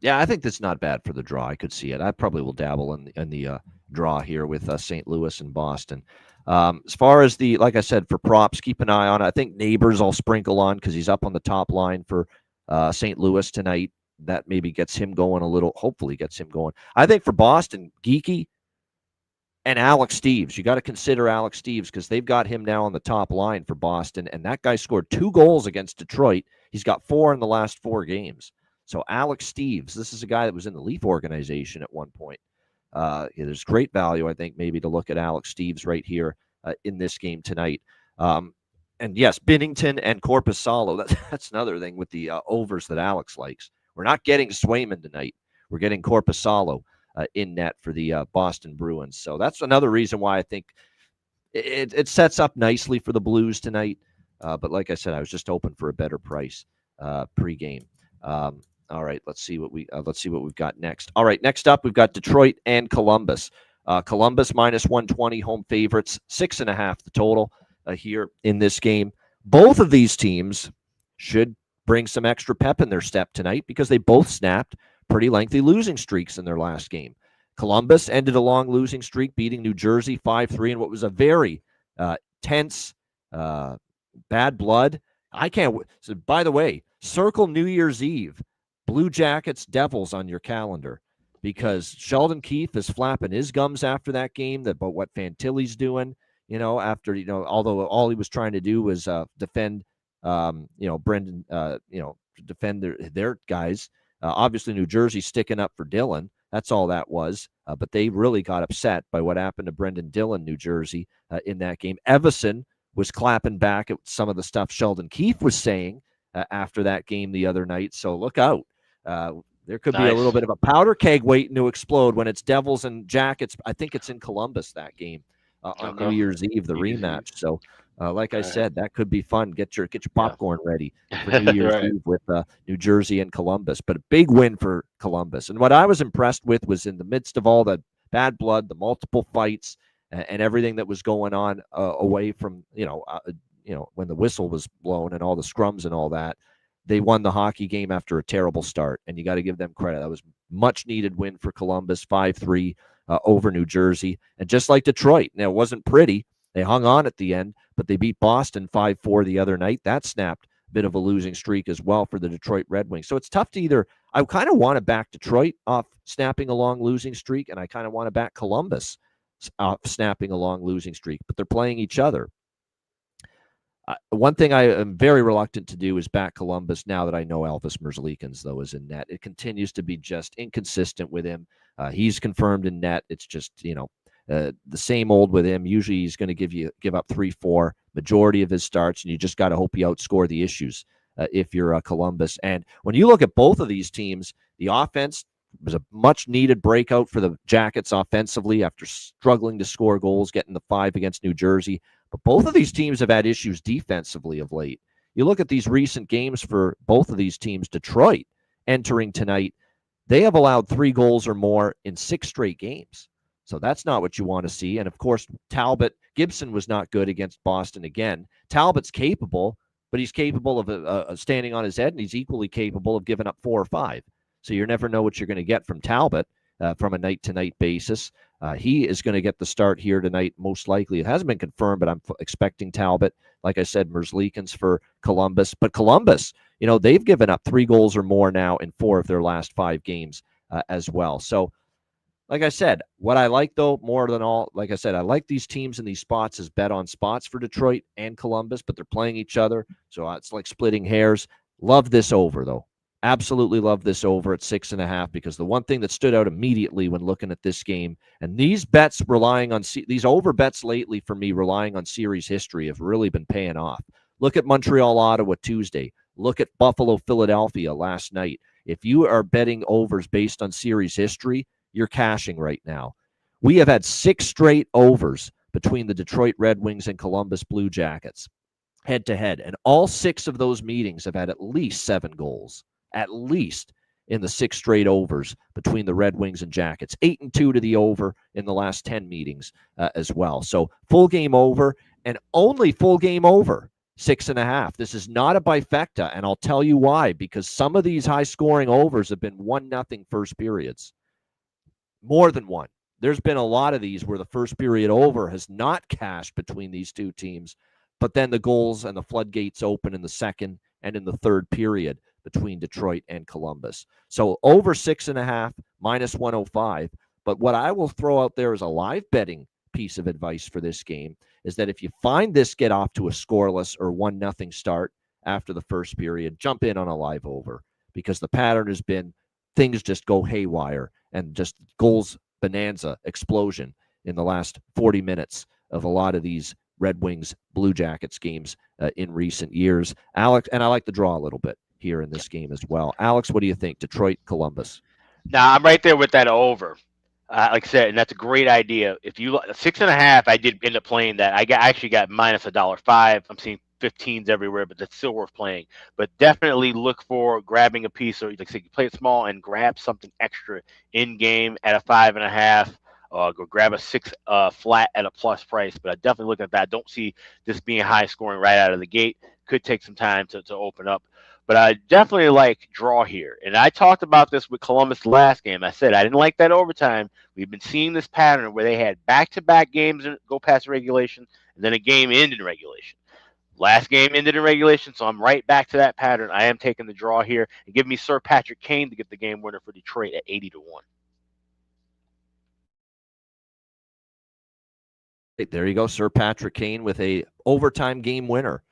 Yeah, I think that's not bad for the draw. I could see it. I probably will dabble in the draw here with St. Louis and Boston. As far as like I said, for props, keep an eye on it. I think Neighbors I'll sprinkle on because he's up on the top line for St. Louis tonight. That maybe gets him going a little, hopefully gets him going. I think for Boston, Geeky and Alex Steeves. You got to consider Alex Steeves because they've got him now on the top line for Boston, and that guy scored 2 goals against Detroit. He's got 4 in the last 4 games. So Alex Steeves, this is a guy that was in the Leaf organization at one point. There's great value, I think, maybe to look at Alex Steeves right here in this game tonight. And yes, Binnington and Korpisalo, that's another thing with the overs that Alex likes. We're not getting Swayman tonight. We're getting Korpisalo in net for the Boston Bruins. So that's another reason why I think it sets up nicely for the Blues tonight. But like I said, I was just hoping for a better price pregame. All right, let's see what we've got next. All right, next up we've got Detroit and Columbus. Columbus minus 120 home favorites, 6.5 the total here in this game. Both of these teams should bring some extra pep in their step tonight because they both snapped pretty lengthy losing streaks in their last game. Columbus ended a long losing streak, beating New Jersey 5-3 in what was a very tense, bad blood. I can't. So, by the way, circle New Year's Eve, Blue Jackets Devils on your calendar, because Sheldon Keefe is flapping his gums after that game about what Fantilli's doing. After although all he was trying to do was defend, Brendan, defend their guys. Obviously, New Jersey sticking up for Dillon. That's all that was. But they really got upset by what happened to Brendan Dillon, New Jersey, in that game. Everson was clapping back at some of the stuff Sheldon Keefe was saying after that game the other night. So look out. There could be a little bit of a powder keg waiting to explode when it's Devils and Jackets. I think it's in Columbus, that game, on New Year's Eve, the rematch. So, like I said, that could be fun. Get your popcorn ready for New Year's Eve with New Jersey and Columbus. But a big win for Columbus. And what I was impressed with was in the midst of all the bad blood, the multiple fights, and everything that was going on away from, when the whistle was blown and all the scrums and all that, they won the hockey game after a terrible start, and you got to give them credit. That was much needed win for Columbus, 5-3 over New Jersey. And just like Detroit, now it wasn't pretty. They hung on at the end, but they beat Boston 5-4 the other night. That snapped a bit of a losing streak as well for the Detroit Red Wings. So it's tough to either. I kind of want to back Detroit off snapping a long losing streak, and I kind of want to back Columbus off snapping a long losing streak, but they're playing each other. One thing I am very reluctant to do is back Columbus now that I know Elvis Merzlikins, though, is in net. It continues to be just inconsistent with him. He's confirmed in net. It's just, the same old with him. Usually he's going to give up 3-4 majority of his starts, and you just got to hope you outscore the issues if you're Columbus. And when you look at both of these teams, the offense was a much-needed breakout for the Jackets offensively after struggling to score goals, getting the 5 against New Jersey. But both of these teams have had issues defensively of late. You look at these recent games for both of these teams. Detroit entering tonight, they have allowed 3 goals or more in 6 straight games. So that's not what you want to see. And, of course, Gibson was not good against Boston again. Talbot's capable, but he's capable of standing on his head, and he's equally capable of giving up 4 or 5. So you never know what you're going to get from Talbot from a night-to-night basis. He is going to get the start here tonight, most likely. It hasn't been confirmed, but I'm expecting Talbot. Like I said, Merzlikins for Columbus. But Columbus, they've given up 3 goals or more now in 4 of their last 5 games as well. So, like I said, what I like, though, more than all, like I said, I like these teams in these spots as bet on spots for Detroit and Columbus, but they're playing each other. So it's like splitting hairs. Love this over, though. Absolutely love this over at 6.5, because the one thing that stood out immediately when looking at this game, and these bets relying on these over bets lately for me, relying on series history, have really been paying off. Look at Montreal, Ottawa Tuesday. Look at Buffalo, Philadelphia last night. If you are betting overs based on series history, you're cashing right now. We have had 6 straight overs between the Detroit Red Wings and Columbus Blue Jackets, head to head, and all 6 of those meetings have had at least 7 goals. At least in the 6 straight overs between the Red Wings and Jackets. 8-2 to the over in the last 10 meetings as well. So full game over, and only full game over, 6.5. This is not a bifecta, and I'll tell you why. Because some of these high-scoring overs have been 1-0 first periods. More than one. There's been a lot of these where the first period over has not cashed between these two teams, but then the goals and the floodgates open in the second and in the third period between Detroit and Columbus. So over 6.5, minus 105. But what I will throw out there as a live betting piece of advice for this game is that if you find this get off to a scoreless or 1-0 start after the first period, jump in on a live over, because the pattern has been things just go haywire and just goals bonanza explosion in the last 40 minutes of a lot of these Red Wings Blue Jackets games in recent years. Alex, and I like the draw a little bit here in this game as well. Alex, what do you think? Detroit, Columbus. Now, I'm right there with that over. Like I said, and that's a great idea. If you 6.5, I did end up playing that. I actually got minus $1.05. I'm seeing 15s everywhere, but that's still worth playing. But definitely look for grabbing a piece, or like I said, you play it small and grab something extra in game at a 5.5. Go grab a 6 flat at a plus price. But I definitely look at that. I don't see this being high scoring right out of the gate. Could take some time to open up. But I definitely like draw here. And I talked about this with Columbus last game. I said I didn't like that overtime. We've been seeing this pattern where they had back-to-back games go past regulation, and then a game ended in regulation. Last game ended in regulation, so I'm right back to that pattern. I am taking the draw here and give me Sir Patrick Kane to get the game winner for Detroit at 80-1. There you go, Sir Patrick Kane with a overtime game winner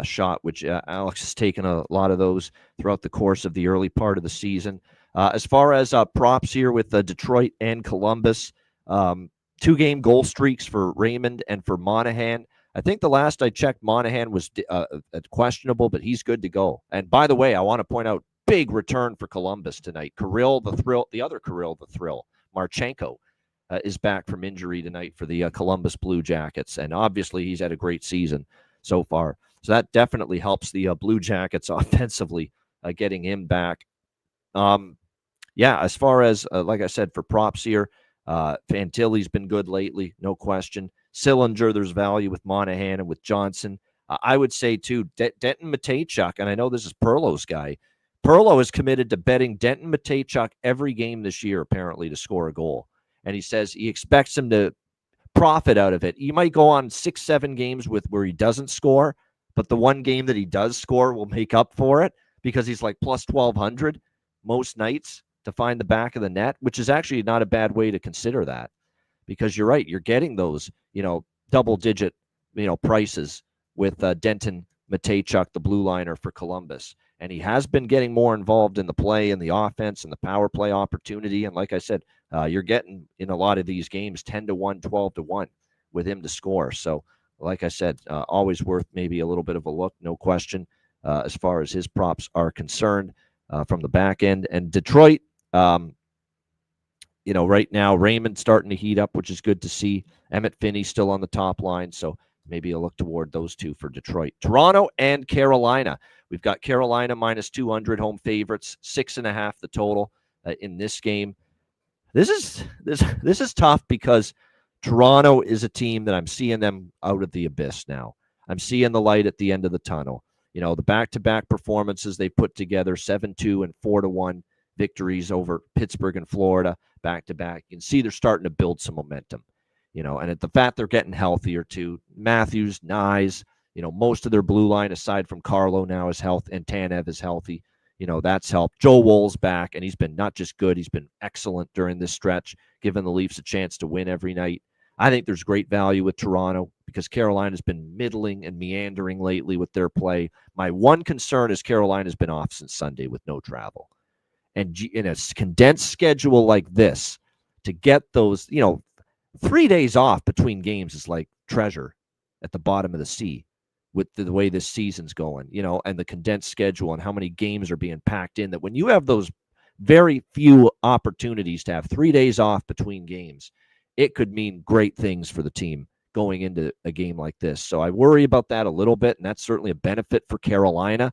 shot, which Alex has taken a lot of those throughout the course of the early part of the season. As far as props here with Detroit and Columbus, 2-game goal streaks for Raymond and for Monahan. I think the last I checked, Monahan was questionable, but he's good to go. And by the way, I want to point out, big return for Columbus tonight. Kirill the Thrill, the other Kirill the Thrill, Marchenko, is back from injury tonight for the Columbus Blue Jackets. And obviously he's had a great season so far. So that definitely helps the Blue Jackets offensively, getting him back. As far as, like I said, for props here, Fantilli's been good lately, no question. Sillinger, there's value with Monahan and with Johnson. I would say, too, Denton Mateychuk, and I know this is Perlo's guy. Perlo is committed to betting Denton Mateychuk every game this year, apparently, to score a goal. And he says he expects him to profit out of it. He might go on 6-7 games where he doesn't score, but the one game that he does score will make up for it because he's like plus 1,200 most nights to find the back of the net, which is actually not a bad way to consider that, because you're right. You're getting those, double-digit, prices with Denton Mateychuk, the blue liner for Columbus. And he has been getting more involved in the play and the offense and the power play opportunity. And like I said, you're getting in a lot of these games 10-1, 12-1 with him to score. So like I said, always worth maybe a little bit of a look, no question, as far as his props are concerned from the back end. And Detroit, right now, Raymond starting to heat up, which is good to see. Emmett Finney still on the top line, so maybe a look toward those two for Detroit. Toronto and Carolina. We've got Carolina minus 200 home favorites, 6.5 the total in this game. This is tough because Toronto is a team that I'm seeing them out of the abyss now. I'm seeing the light at the end of the tunnel. The back-to-back performances they put together, 7-2 and 4-1 victories over Pittsburgh and Florida back-to-back. You can see they're starting to build some momentum. And at the fact they're getting healthier too. Matthews, Nyes, most of their blue line aside from Carlo now is healthy, and Tanev is healthy. That's helped. Joe Wool's back, and he's been not just good, he's been excellent during this stretch, giving the Leafs a chance to win every night. I think there's great value with Toronto because Carolina's been middling and meandering lately with their play. My one concern is Carolina's been off since Sunday with no travel. And in a condensed schedule like this, to get those, 3 days off between games is like treasure at the bottom of the sea with the way this season's going, and the condensed schedule and how many games are being packed in, that when you have those very few opportunities to have 3 days off between games, it could mean great things for the team going into a game like this. So I worry about that a little bit, and that's certainly a benefit for Carolina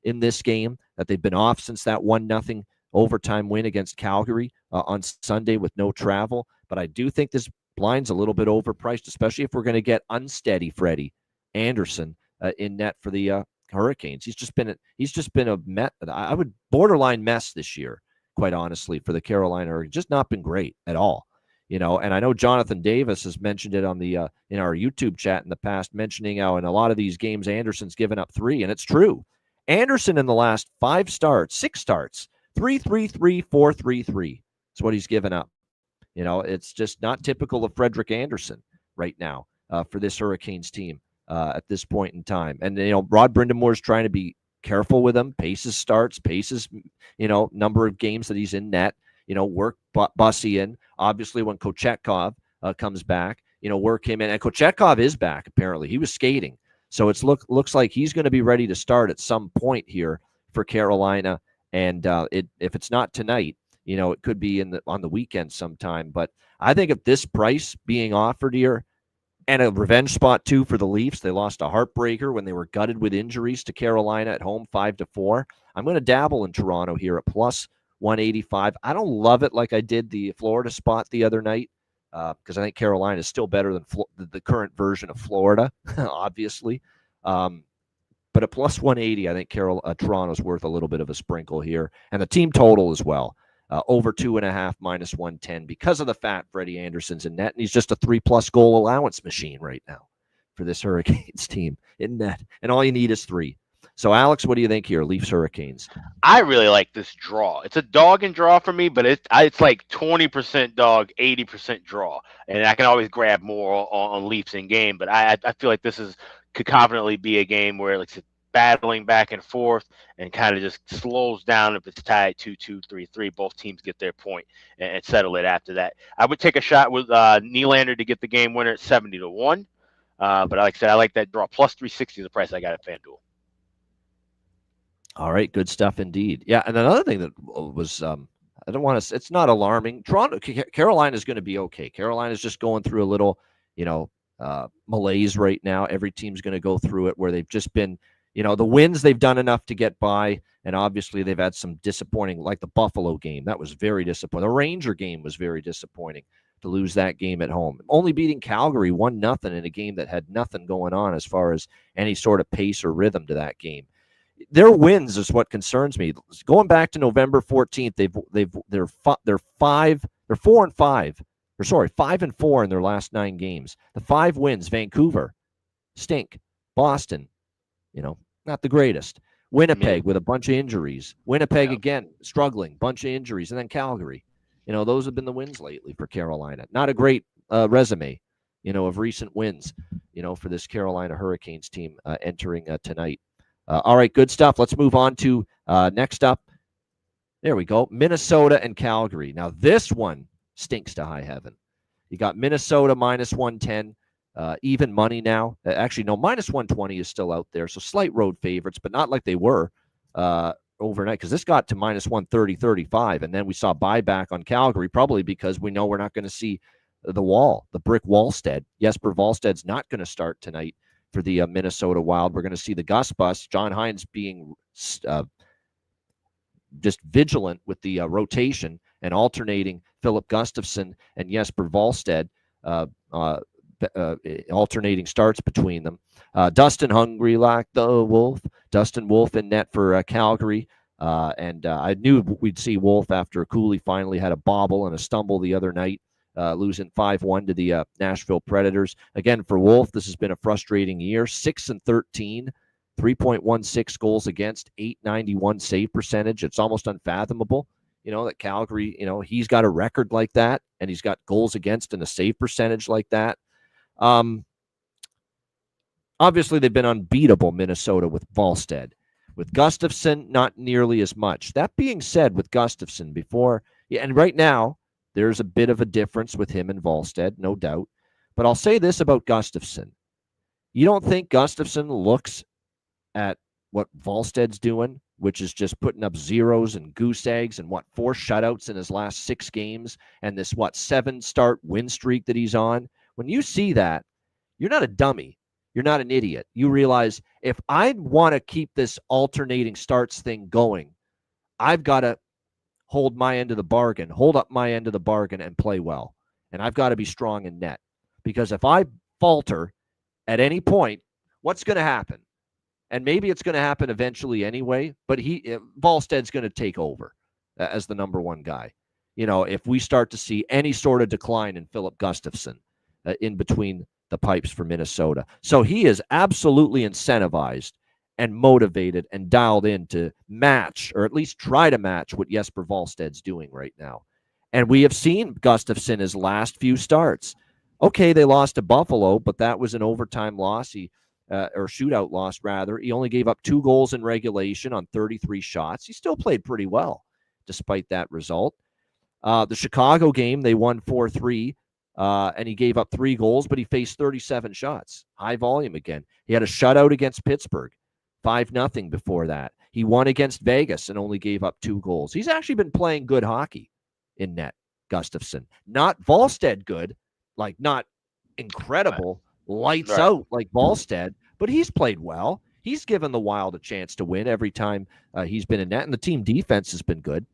in this game, that they've been off since that 1-0 overtime win against Calgary on Sunday with no travel. But I do think this line's a little bit overpriced, especially if we're going to get unsteady Freddie Anderson in net for the Hurricanes. He's just been a mess. I would borderline mess this year, quite honestly, for the Carolina Hurricanes. Just not been great at all. And I know Jonathan Davis has mentioned it on the in our YouTube chat in the past, mentioning how in a lot of these games Anderson's given up 3, and it's true. Anderson in the last 6 starts, 3-3-3, 4-3-3. That's what he's given up. It's just not typical of Frederik Andersen right now for this Hurricanes team at this point in time. And, Rod Brindamore's trying to be careful with him. Paces starts, number of games that he's in net, work Bussy in. Obviously, when Kochetkov comes back, work him in. And Kochetkov is back, apparently. He was skating. So it looks like he's going to be ready to start at some point here for Carolina. And if it's not tonight, it could be on the weekend sometime. But I think if this price being offered here, and a revenge spot too for the Leafs, they lost a heartbreaker when they were gutted with injuries to Carolina at home 5-4. I'm going to dabble in Toronto here at plus 185. I don't love it like I did the Florida spot the other night because I think Carolina is still better than the current version of Florida, obviously. But But at plus 180, I think Toronto's worth a little bit of a sprinkle here. And the team total as well. Over 2.5, minus 110, because of the fact Freddie Anderson's in net, and he's just a 3+ goal allowance machine right now for this Hurricanes team in net. And all you need is 3. So, Alex, what do you think here? Leafs Hurricanes. I really like this draw. It's a dog and draw for me, but it's like 20% dog, 80% draw, and I can always grab more on Leafs in game. But I feel like this could confidently be a game where it's battling back and forth and kind of just slows down if it's tied 2-2, 3-3. Both teams get their point and settle it after that. I would take a shot with Nylander to get the game winner at 70-1. But like I said, I like that draw. Plus 360 is the price I got at FanDuel. All right, good stuff indeed. Yeah, and another thing that was, I don't want to, it's not alarming. Carolina is going to be okay. Carolina is just going through a little, malaise right now. Every team's going to go through it where they've just been, the wins, they've done enough to get by, and obviously they've had some disappointing, like the Buffalo game. That was very disappointing. The Ranger game was very disappointing to lose that game at home. Only beating Calgary 1-0 in a game that had nothing going on as far as any sort of pace or rhythm to that game. Their wins is what concerns me. Going back to November 14th, they're 5-4 in their last 9 games. The 5 wins: Vancouver, stink; Boston, not the greatest; Winnipeg with a bunch of injuries; Winnipeg again struggling, bunch of injuries; and then Calgary. Those have been the wins lately for Carolina. Not a great resume, of recent wins, for this Carolina Hurricanes team entering tonight. All right, good stuff. Let's move on to next up. There we go. Minnesota and Calgary. Now, this one stinks to high heaven. You got Minnesota minus 110, even money now. Actually, no, minus 120 is still out there. So slight road favorites, but not like they were overnight, because this got to minus 130, 35. And then we saw buyback on Calgary, probably because we know we're not going to see the brick Wallstead. Jesper Wallsted's not going to start tonight for the Minnesota Wild. We're going to see the Gus bus. John Hines being just vigilant with the rotation and alternating Philip Gustafsson and Jesper Wallstead, alternating starts between them. Dustin Hungry-Lack, Dustin Wolf in net for Calgary. And I knew we'd see Wolf after Cooley finally had a bobble and a stumble the other night, losing 5-1 to the Nashville Predators. Again, for Wolf, this has been a frustrating year. 6-13, 3.16 goals against, .891 save percentage. It's almost unfathomable, that Calgary, he's got a record like that, and he's got goals against and a save percentage like that. Obviously, they've been unbeatable, Minnesota, with Wallstead. With Gustafsson, not nearly as much. That being said, with Gustafsson before, and right now, there's a bit of a difference with him and Wallstead, no doubt. But I'll say this about Gustafsson. You don't think Gustafsson looks at what Wallstead's doing, which is just putting up zeros and goose eggs and 4 shutouts in his last 6 games and this 7-start win streak that he's on? When you see that, you're not a dummy. You're not an idiot. You realize, if I want to keep this alternating starts thing going, I've got to hold up my end of the bargain and play well. And I've got to be strong in net. Because if I falter at any point, what's going to happen? And maybe it's going to happen eventually anyway, but Wallsted's going to take over as the number 1 guy. If we start to see any sort of decline in Philip Gustafsson in between the pipes for Minnesota. So he is absolutely incentivized and motivated and dialed in to match, or at least try to match, what Jesper Wallsted's doing right now. And we have seen Gustafsson his last few starts. Okay, they lost to Buffalo, but that was an overtime loss, or shootout loss, rather. He only gave up 2 goals in regulation on 33 shots. He still played pretty well despite that result. The Chicago game, they won 4-3, and he gave up 3 goals, but he faced 37 shots. High volume again. He had a shutout against Pittsburgh, 5-0 before that. He won against Vegas and only gave up 2 goals. He's actually been playing good hockey in net, Gustafsson. Not Wallstead good, like not incredible, lights out like Wallstead, but he's played well. He's given the Wild a chance to win every time he's been in net, and the team defense has been good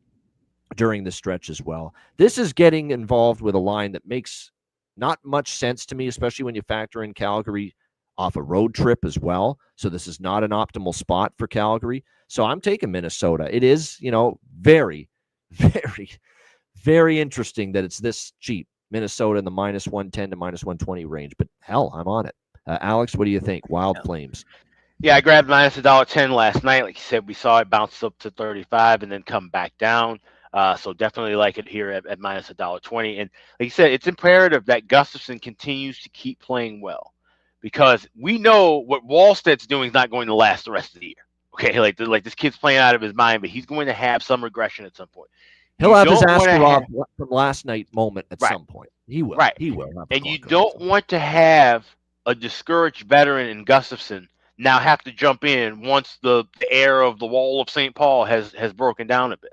during this stretch as well. This is getting involved with a line that makes not much sense to me, especially when you factor in Calgary off a road trip as well. So this is not an optimal spot for Calgary. So I'm taking Minnesota. It is, very, very, very interesting that it's this cheap. Minnesota in the -110 to -120 range. But hell, I'm on it. Alex, what do you think? Wild Flames. Yeah, I grabbed -$1.10 last night. Like you said, we saw it bounce up to 35 and then come back down. So definitely like it here at -$1.20. And like you said, it's imperative that Gustafsson continues to keep playing well, because we know what Wallstedt's doing is not going to last the rest of the year. Okay, like this kid's playing out of his mind, but he's going to have some regression at some point. He'll have his Askarov from last night moment at some point. He will. Right. He will. And you don't want to have a discouraged veteran in Gustafsson now have to jump in once the air of the wall of St. Paul has broken down a bit.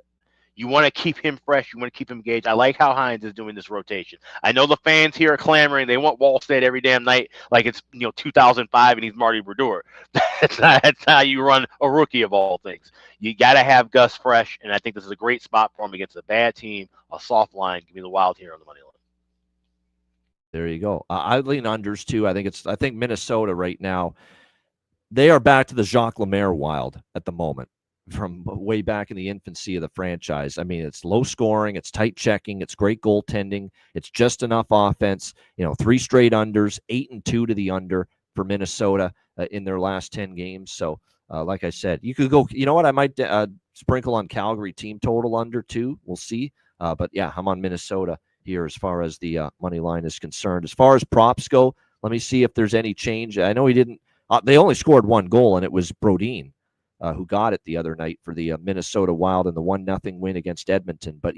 You want to keep him fresh. You want to keep him engaged. I like how Hines is doing this rotation. I know the fans here are clamoring. They want Wallstedt every damn night like it's 2005 and he's Marty Brodeur. That's how you run a rookie of all things. You got to have Gus fresh, and I think this is a great spot for him against a bad team, a soft line. Give me the Wild here on the money line. There you go. I lean unders too. I think Minnesota right now, they are back to the Jacques Lemaire Wild at the moment, from way back in the infancy of the franchise. I mean, it's low scoring, it's tight checking, it's great goaltending, it's just enough offense. 3 straight unders, 8-2 to the under for Minnesota in their last 10 games. So, like I said, you could go. You know what? I might sprinkle on Calgary team total under too. We'll see. But yeah, I'm on Minnesota here as far as the money line is concerned. As far as props go, let me see if there's any change. I know he didn't. They only scored 1 goal, and it was Brodin who got it the other night for the Minnesota Wild in the 1-0 win against Edmonton. But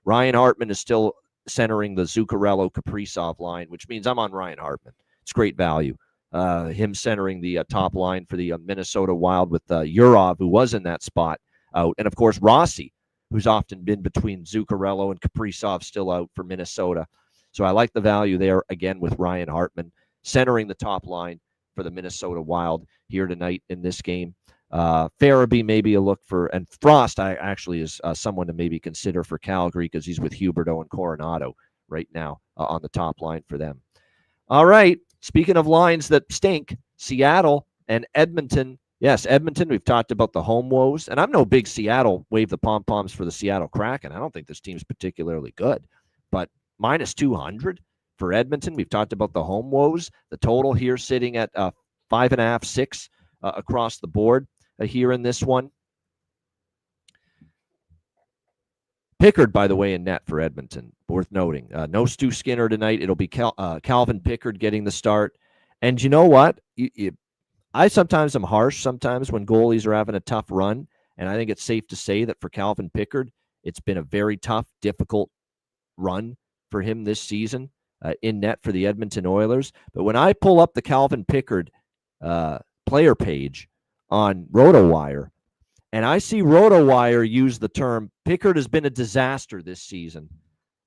Ryan Hartman is still centering the Zuccarello-Kaprizov line, which means I'm on Ryan Hartman. It's great value. Him centering the top line for the Minnesota Wild with Urov, who was in that spot, out. And, of course, Rossi, who's often been between Zuccarello and Kaprizov, still out for Minnesota. So I like the value there, again, with Ryan Hartman centering the top line for the Minnesota Wild here tonight in this game. Farabee maybe a look for, and Frost actually is someone to maybe consider for Calgary because he's with Huberdeau and Coronado right now on the top line for them. All right, speaking of lines that stink, Seattle and Edmonton. Yes, Edmonton, we've talked about the home woes, and I'm no big Seattle wave the pom-poms for the Seattle Kraken. I don't think this team's particularly good, but -200 for Edmonton. We've talked about the home woes. The total here sitting at 5.5, 6 across the board here in this one. Pickard, by the way, in net for Edmonton. Worth noting. No Stu Skinner tonight. It'll be Calvin Pickard getting the start. And you know what? I sometimes am harsh sometimes when goalies are having a tough run. And I think it's safe to say that for Calvin Pickard, it's been a very tough, difficult run for him this season in net for the Edmonton Oilers. But when I pull up the Calvin Pickard player page on RotoWire, and I see RotoWire use the term Pickard has been a disaster this season,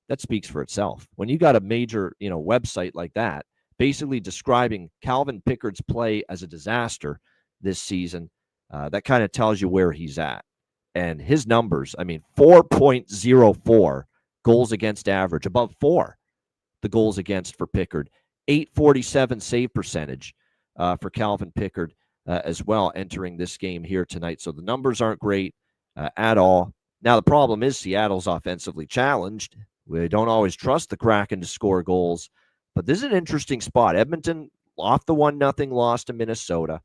that speaks for itself. When you got a major, website like that, basically describing Calvin Pickard's play as a disaster this season, that kind of tells you where he's at. And his numbers, 4.04 goals against average, above 4, the goals against for Pickard, 847 save percentage for Calvin Pickard as well entering this game here tonight. So the numbers aren't great at all. Now, the problem is Seattle's offensively challenged. We don't always trust the Kraken to score goals, but this is an interesting spot. Edmonton off the 1-0 loss to Minnesota.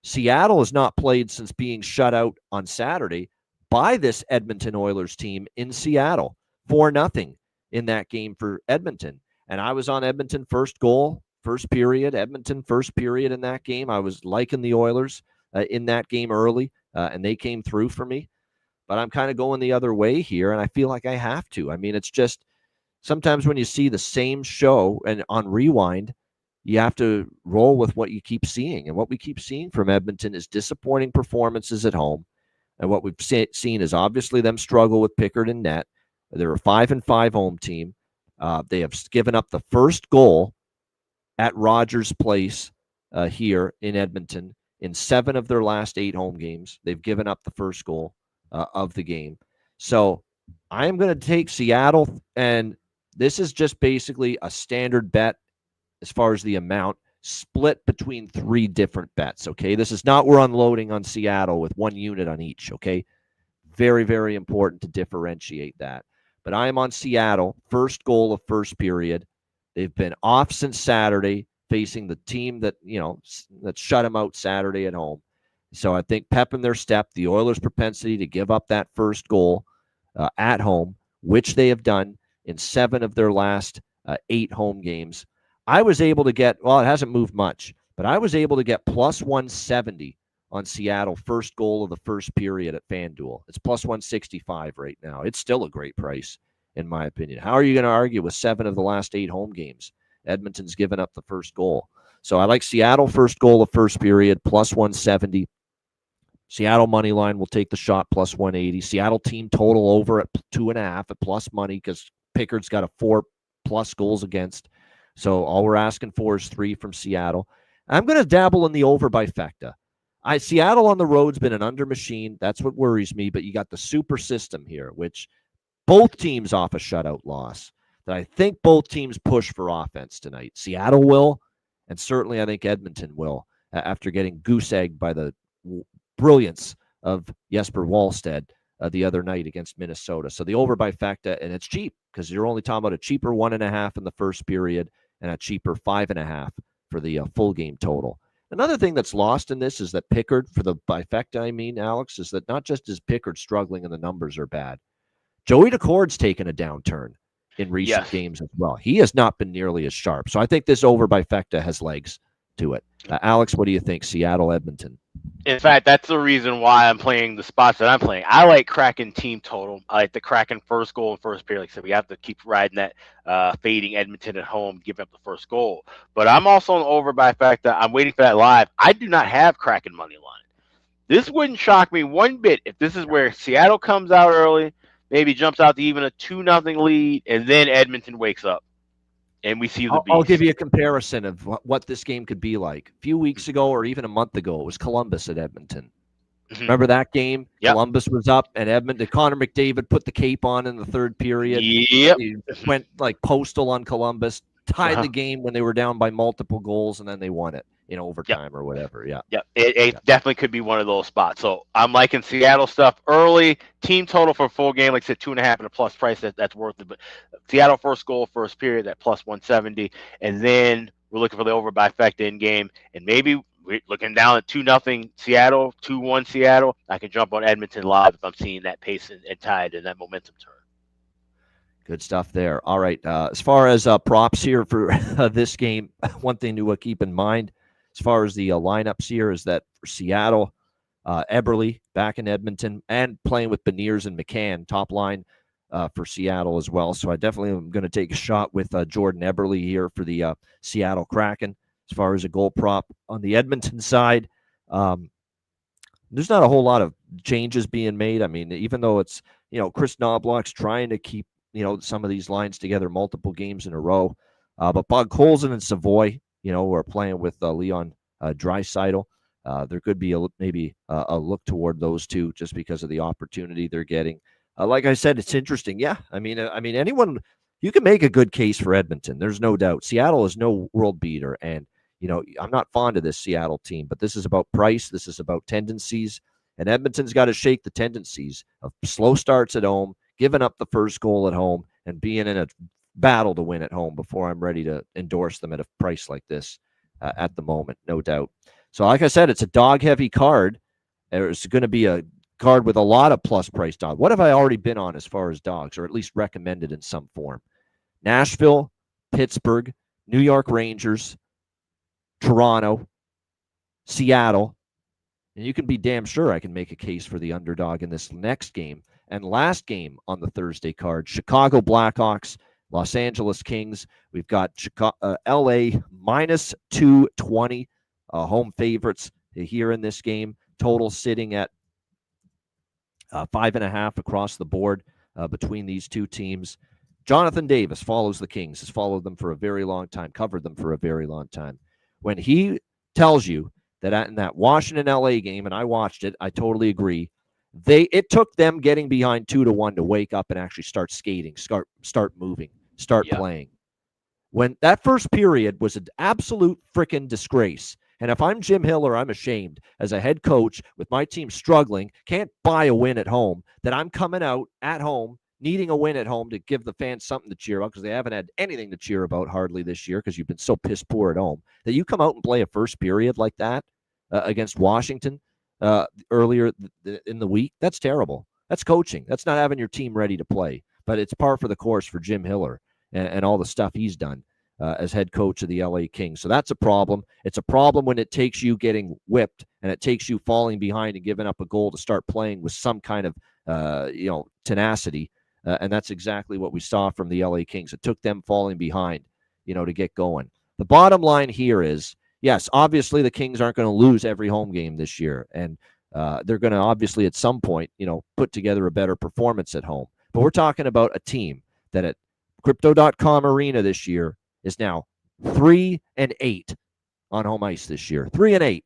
Seattle has not played since being shut out on Saturday by this Edmonton Oilers team in Seattle. 4-0 in that game for Edmonton. And I was on Edmonton first goal, first period, Edmonton first period in that game. I was liking the Oilers in that game early, and they came through for me. But I'm kind of going the other way here, and I feel like I have to. It's just sometimes when you see the same show and on rewind, you have to roll with what you keep seeing. And what we keep seeing from Edmonton is disappointing performances at home. And what we've seen is obviously them struggle with Pickard and net. They're a 5-5 home team. They have given up the first goal at Rogers Place here in Edmonton in 7 of their last 8 home games. They've given up the first goal of the game. So I am going to take Seattle, and this is just basically a standard bet as far as the amount. split between 3 different bets, okay? This is not we're unloading on Seattle with 1 unit on each, okay? Very, very important to differentiate that. But I am on Seattle, first goal of first period. They've been off since Saturday, facing the team that, that shut them out Saturday at home. So I think pep in their step, the Oilers' propensity to give up that first goal at home, which they have done in 7 of their last 8 home games. I was able to get, well, it hasn't moved much, but I was able to get plus 170 on Seattle first goal of the first period at FanDuel. It's plus 165 right now. It's still a great price, in my opinion. How are you going to argue with 7 of the last 8 home games? Edmonton's given up the first goal. So I like Seattle first goal of first period, plus 170. Seattle money line will take the shot, plus 180. Seattle team total over at 2.5 at plus money because Pickard's got a 4+ goals against. So all we're asking for is 3 from Seattle. I'm going to dabble in the over by Fecta. Seattle on the road's been an under machine. That's what worries me. But you got the super system here, which both teams off a shutout loss. That I think both teams push for offense tonight. Seattle will, and certainly I think Edmonton will, after getting goose-egged by the brilliance of Jesper Wallstedt the other night against Minnesota. So the over by Fecta, and it's cheap because you're only talking about a cheaper 1.5 in the first period and a cheaper 5.5 for the full game total. Another thing that's lost in this is that Pickard, for the bifecta, Alex, is that not just is Pickard struggling and the numbers are bad. Joey Decord's taken a downturn in recent games as well. He has not been nearly as sharp. So I think this over bifecta has legs to it. Alex, what do you think? Seattle, Edmonton. In fact, that's the reason why I'm playing the spots that I'm playing. I like Kraken team total. I like the Kraken first goal in first period. Like I said, we have to keep riding that, fading Edmonton at home, giving up the first goal. But I'm also on over by fact that I'm waiting for that live. I do not have Kraken money line. This wouldn't shock me one bit if this is where Seattle comes out early, maybe jumps out to even a 2-0 lead, and then Edmonton wakes up. And we see the beast. I'll give you a comparison of what this game could be like. A few weeks ago or even a month ago, it was Columbus at Edmonton. Mm-hmm. Remember that game? Yep. Columbus was up, and Edmonton. Connor McDavid put the cape on in the third period. Yep. He went like postal on Columbus, tied the game when they were down by multiple goals, and then they won it in overtime or whatever. Yeah. It definitely could be one of those spots. So I'm liking Seattle stuff early. Team total for a full game, like I said, 2.5 at a plus price. That's worth it. But Seattle first goal, first period at plus 170. And then we're looking for the over by effect in game. And maybe we're looking down at 2-0 Seattle, 2-1 Seattle. I can jump on Edmonton live if I'm seeing that pace and tide and that momentum turn. Good stuff there. All right. As far as props here for this game, one thing to keep in mind as far as the lineups here is that for Seattle, Eberle back in Edmonton and playing with Beniers and McCann, top line for Seattle as well. So I definitely am going to take a shot with Jordan Eberle here for the Seattle Kraken as far as a goal prop. On the Edmonton side, there's not a whole lot of changes being made. I mean, even though it's, Chris Knobloch's trying to keep, some of these lines together multiple games in a row. But Bogholzen and Savoy, are playing with Leon Draisaitl. There could be maybe a look toward those two just because of the opportunity they're getting. Like I said, it's interesting. Yeah, I mean, anyone, you can make a good case for Edmonton. There's no doubt. Seattle is no world beater, and I'm not fond of this Seattle team, but this is about price. This is about tendencies, and Edmonton's got to shake the tendencies of slow starts at home, giving up the first goal at home, and being in a battle to win at home before I'm ready to endorse them at a price like this at the moment, no doubt. So like I said, it's a dog-heavy card. There's going to be a card with a lot of plus-price dog. What have I already been on as far as dogs, or at least recommended in some form? Nashville, Pittsburgh, New York Rangers, Toronto, Seattle. And you can be damn sure I can make a case for the underdog in this next game. And last game on the Thursday card, Chicago Blackhawks, Los Angeles Kings. We've got LA minus 220 home favorites here in this game. Total sitting at 5.5 across the board between these two teams. Jonathan Davis follows the Kings, has followed them for a very long time, covered them for a very long time. When he tells you that in that Washington-LA game, and I watched it, I totally agree, it took them getting behind 2-1 to wake up and actually start skating, start moving, start playing. When that first period was an absolute freaking disgrace. And if I'm Jim Hiller, I'm ashamed as a head coach with my team struggling, can't buy a win at home, that I'm coming out at home, needing a win at home to give the fans something to cheer about because they haven't had anything to cheer about hardly this year because you've been so piss poor at home, that you come out and play a first period like that against Washington earlier in the week. That's terrible. That's coaching. That's not having your team ready to play. But it's par for the course for Jim Hiller and all the stuff he's done as head coach of the LA Kings. So that's a problem. It's a problem when it takes you getting whipped and it takes you falling behind and giving up a goal to start playing with some kind of tenacity. And that's exactly what we saw from the LA Kings. It took them falling behind, to get going. The bottom line here is, yes, obviously the Kings aren't going to lose every home game this year. And they're going to obviously at some point, put together a better performance at home. But we're talking about a team that at Crypto.com Arena this year is now 3-8 on home ice this year. 3-8.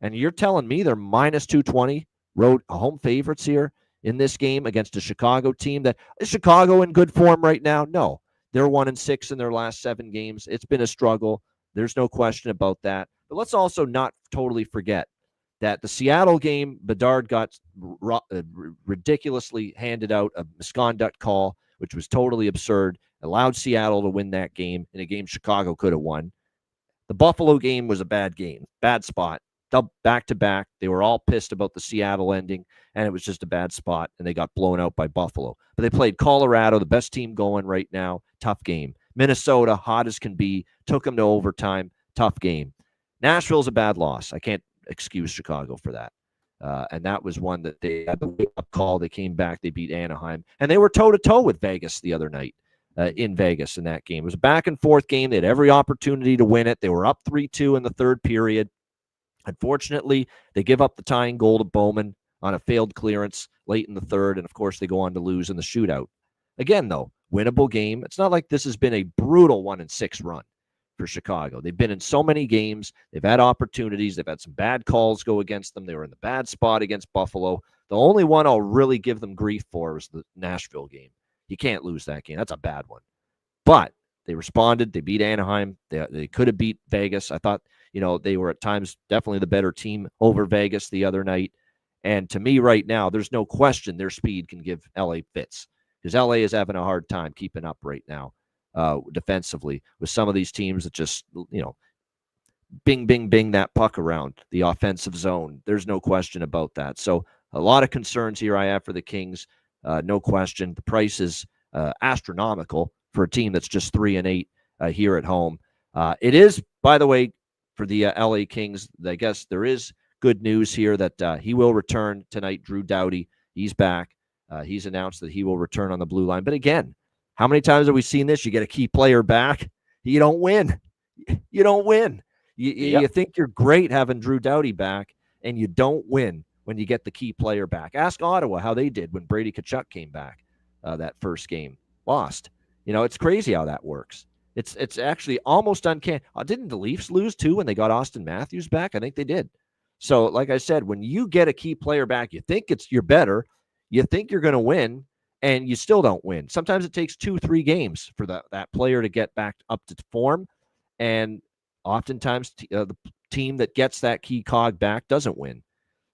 And you're telling me they're minus 220 road home favorites here in this game against a Chicago team that is Chicago in good form right now? No. They're 1-6 in their last 7 games. It's been a struggle. There's no question about that. But let's also not totally forget that the Seattle game, Bedard got ridiculously handed out a misconduct call, which was totally absurd, allowed Seattle to win that game in a game Chicago could have won. The Buffalo game was a bad game, bad spot, back-to-back. They were all pissed about the Seattle ending, and it was just a bad spot, and they got blown out by Buffalo. But they played Colorado, the best team going right now, tough game. Minnesota, hot as can be, took them to overtime, tough game. Nashville's a bad loss. I can't excuse Chicago for that. And that was one that they had the wake-up call. They came back. They beat Anaheim. And they were toe-to-toe with Vegas the other night in Vegas in that game. It was a back-and-forth game. They had every opportunity to win it. They were up 3-2 in the third period. Unfortunately, they give up the tying goal to Bowman on a failed clearance late in the third. And, of course, they go on to lose in the shootout. Again, though, winnable game. It's not like this has been a brutal 1-6 run for Chicago. They've been in so many games. They've had opportunities. They've had some bad calls go against them. They were in the bad spot against Buffalo. The only one I'll really give them grief for was the Nashville game. You can't lose that game. That's a bad one. But they responded. They beat Anaheim. They could have beat Vegas. I thought, they were at times definitely the better team over Vegas the other night. And to me right now, there's no question their speed can give LA fits because LA is having a hard time keeping up right now. Defensively with some of these teams that just, bing, bing, bing that puck around the offensive zone. There's no question about that. So a lot of concerns here I have for the Kings. No question. The price is astronomical for a team that's just 3-8 here at home. It is, by the way, for the LA Kings, I guess there is good news here that he will return tonight. Drew Doughty, he's back. He's announced that he will return on the blue line. But again, how many times have we seen this? You get a key player back, you don't win. You don't win. You think you're great having Drew Doughty back, and you don't win when you get the key player back. Ask Ottawa how they did when Brady Tkachuk came back that first game. Lost. It's crazy how that works. It's actually almost uncanny. Didn't the Leafs lose, too, when they got Austin Matthews back? I think they did. So, like I said, when you get a key player back, you think you're better. You think you're going to win. And you still don't win. Sometimes it takes 2-3 games for that player to get back up to form. And oftentimes the team that gets that key cog back doesn't win.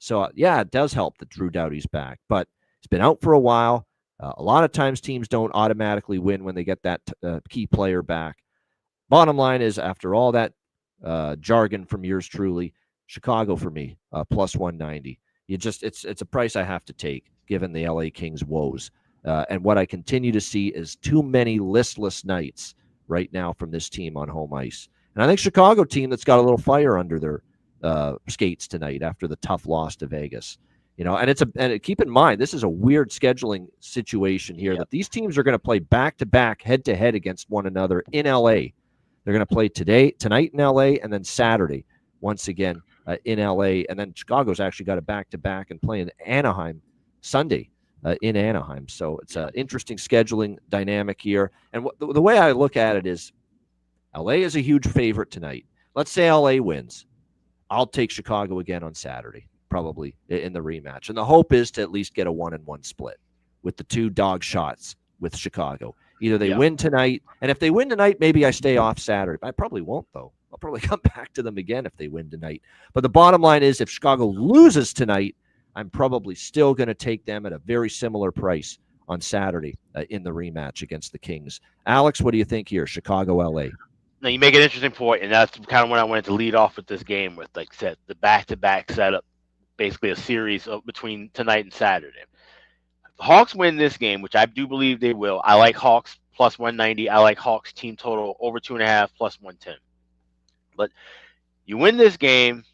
So, it does help that Drew Doughty's back. But he's been out for a while. A lot of times teams don't automatically win when they get that key player back. Bottom line is, after all that jargon from yours truly, Chicago for me, plus 190. It's a price I have to take given the LA Kings woes. And what I continue to see is too many listless nights right now from this team on home ice. And I think Chicago team that's got a little fire under their skates tonight after the tough loss to Vegas. And keep in mind, this is a weird scheduling situation here that these teams are going to play back-to-back, head-to-head against one another in LA. They're going to play tonight in LA, and then Saturday once again in LA. And then Chicago's actually got a back-to-back and playing Anaheim Sunday. In Anaheim. So it's an interesting scheduling dynamic here. And the way I look at it is LA is a huge favorite tonight. Let's say LA wins. I'll take Chicago again on Saturday, probably in the rematch. And the hope is to at least get a 1-1 split with the two dog shots with Chicago. Either they win tonight, and if they win tonight, maybe I stay off Saturday. I probably won't, though. I'll probably come back to them again if they win tonight. But the bottom line is, if Chicago loses tonight, I'm probably still going to take them at a very similar price on Saturday in the rematch against the Kings. Alex, what do you think here? Chicago, LA. Now, you make an interesting point, and that's kind of what I wanted to lead off with this game with, like I said, the back-to-back setup, basically a series between tonight and Saturday. If the Hawks win this game, which I do believe they will, I like Hawks plus 190. I like Hawks team total over 2.5 plus 110. But you win this game,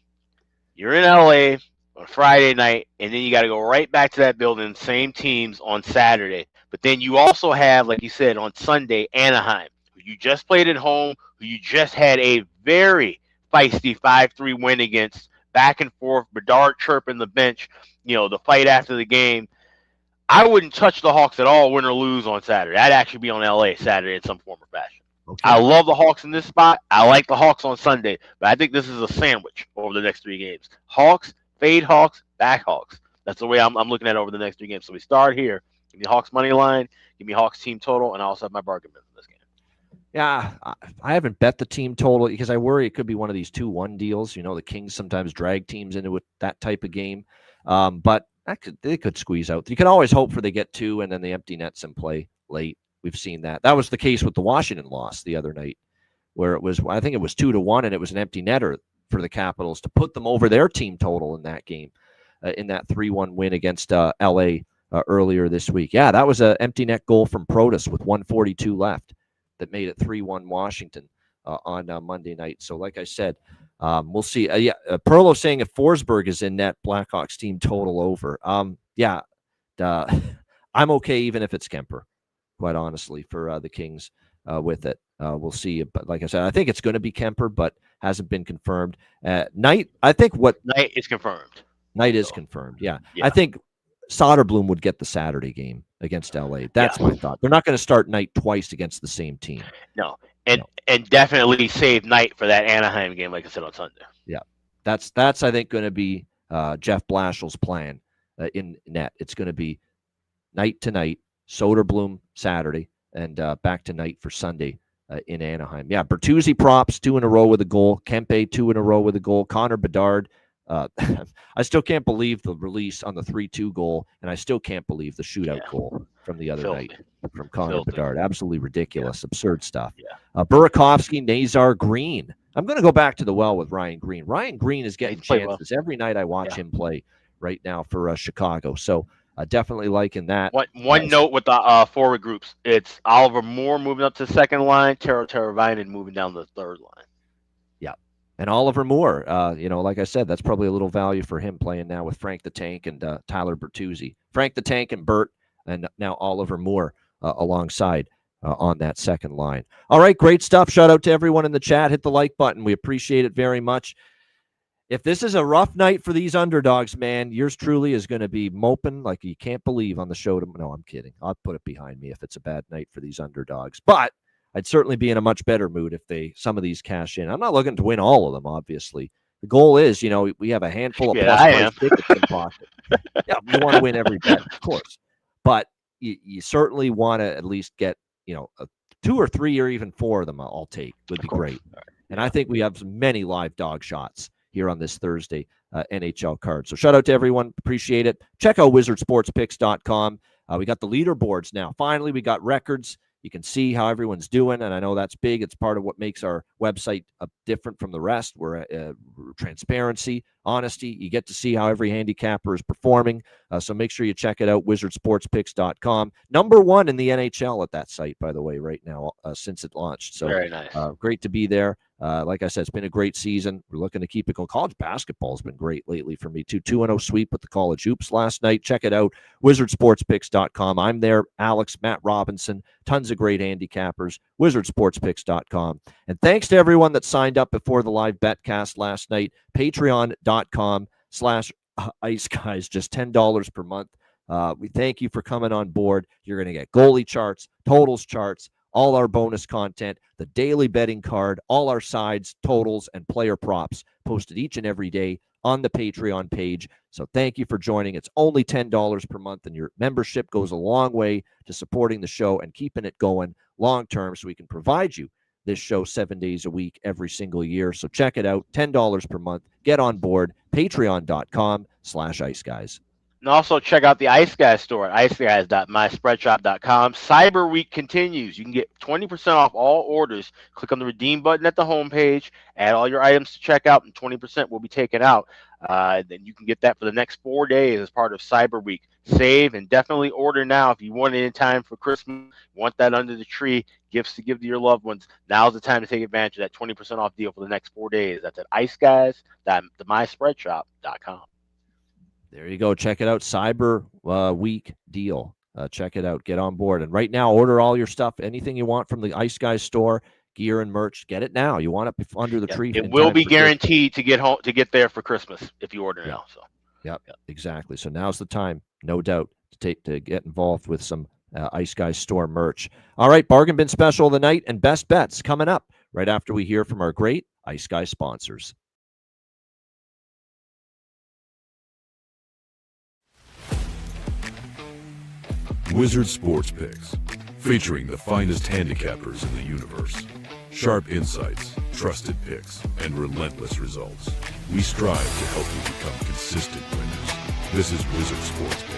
you're in LA on Friday night, and then you got to go right back to that building, same teams on Saturday. But then you also have, like you said, on Sunday, Anaheim, who you just played at home, who you just had a very feisty 5-3 win against, back and forth, Bedard chirping the bench, the fight after the game. I wouldn't touch the Hawks at all, win or lose on Saturday. I'd actually be on LA Saturday in some form or fashion. Okay. I love the Hawks in this spot. I like the Hawks on Sunday, but I think this is a sandwich over the next 3 games. Hawks, fade Hawks, back Hawks. That's the way I'm looking at it over the next 3 games. So we start here. Give me Hawks money line. Give me Hawks team total, and I also have my bargain bin for this game. Yeah, I haven't bet the team total because I worry it could be one of these 2-1 deals. The Kings sometimes drag teams into that type of game, but they could squeeze out. You can always hope for they get 2 and then the empty nets in play late. We've seen that. That was the case with the Washington loss the other night, where I think it was 2-1, and it was an empty netter for the Capitals to put them over their team total in that game, in that 3-1 win against LA earlier this week. Yeah, that was an empty net goal from Protas with 1:42 left that made it 3-1 Washington on Monday night. So, like I said, we'll see. Perlo saying if Forsberg is in net, Blackhawks team total over. I'm okay even if it's Kemper, quite honestly, for the Kings with it. We'll see. But like I said, I think it's going to be Kemper, but hasn't been confirmed. Knight, I think Knight is confirmed. Knight is confirmed, yeah. I think Soderblom would get the Saturday game against LA. That's my thought. They're not going to start Knight twice against the same team. No. And definitely save Knight for that Anaheim game, like I said, on Sunday. Yeah. That's I think, going to be Jeff Blashill's plan in net. It's going to be Knight tonight, Soderblom Saturday, and back to Knight for Sunday in Anaheim. Yeah, Bertuzzi props 2 in a row with a goal. Kempe 2 in a row with a goal. Connor Bedard. I still can't believe the release on the 3-2 goal, and I still can't believe the shootout goal from the other night from Connor Bedard. Absolutely ridiculous, absurd stuff. Burakovsky, Nazar, Green. I'm going to go back to the well with Ryan Green. Ryan Green is getting chances every night I watch him play right now for Chicago. So definitely liking that. One note with the forward groups. It's Oliver Moore moving up to the second line, Taro Teravainen moving down the third line. And Oliver Moore, like I said, that's probably a little value for him playing now with Frank the Tank and Tyler Bertuzzi. Frank the Tank and Bert, and now Oliver Moore alongside on that second line. All right, great stuff. Shout out to everyone in the chat. Hit the like button. We appreciate it very much. If this is a rough night for these underdogs, man, yours truly is going to be moping like you can't believe on the show. No, I'm kidding. I'll put it behind me if it's a bad night for these underdogs. But I'd certainly be in a much better mood if some of these cash in. I'm not looking to win all of them, obviously. The goal is, we have a handful of plus price tickets in pocket. Yeah, we want to win every bet, of course. But you certainly want to at least get, 2 or 3 or even 4 of them I'll take would be great. And I think we have many live dog shots here on this Thursday NHL card. So shout out to everyone. Appreciate it. Check out wizardsportspicks.com. We got the leaderboards now. Finally, we got records. You can see how everyone's doing, and I know that's big. It's part of what makes our website different from the rest. We're transparency, honesty. You get to see how every handicapper is performing, so make sure you check it out, wizardsportspicks.com. Number 1 in the NHL at that site, by the way, right now, since it launched. So very nice. Great to be there. Like I said, it's been a great season. We're looking to keep it going. College basketball has been great lately for me, too. 2-0 sweep with the college hoops last night. Check it out, wizardsportspicks.com. I'm there, Alex, Matt Robinson, tons of great handicappers, wizardsportspicks.com. And thanks to everyone that signed up before the live betcast last night, patreon.com/Ice Guys, just $10 per month. We thank you for coming on board. You're going to get goalie charts, totals charts, all our bonus content, the daily betting card, all our sides, totals, and player props posted each and every day on the Patreon page. So thank you for joining. It's only $10 per month, and your membership goes a long way to supporting the show and keeping it going long term so we can provide you this show 7 days a week every single year. So check it out, $10 per month. Get on board, patreon.com/iceguys. And also check out the Ice Guys store at iceguys.myspreadshop.com. Cyber Week continues. You can get 20% off all orders. Click on the redeem button at the homepage, add all your items to checkout, and 20% will be taken out. Then you can get that for the next 4 days as part of Cyber Week. Save and definitely order now if you want it in time for Christmas. Want that under the tree, gifts to give to your loved ones. Now's the time to take advantage of that 20% off deal for the next 4 days. That's at iceguys.myspreadshop.com. There you go. Check it out. Cyber Week deal. Check it out. Get on board. And right now, order all your stuff. Anything you want from the Ice Guys store, gear and merch, get it now. You want it under the tree. It will be guaranteed to get home, to get there for Christmas if you order now. So. Yep, exactly. So now's the time, no doubt, to get involved with some Ice Guys store merch. All right, bargain bin special of the night and best bets coming up right after we hear from our great Ice Guys sponsors. Wizard Sports Picks, featuring the finest handicappers in the universe. Sharp insights, trusted picks, and relentless results. We strive to help you become consistent winners. This is Wizard Sports Picks.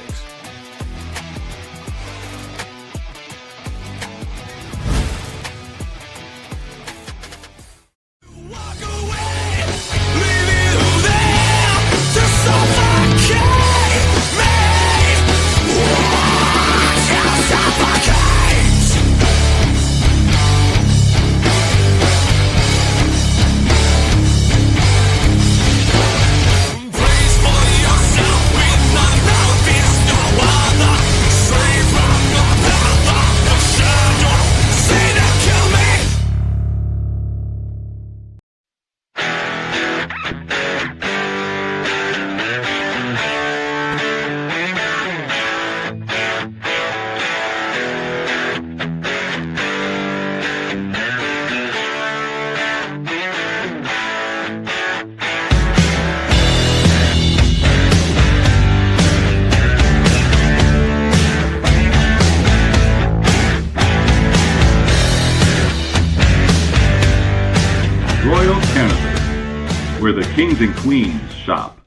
Where the kings and queens shop.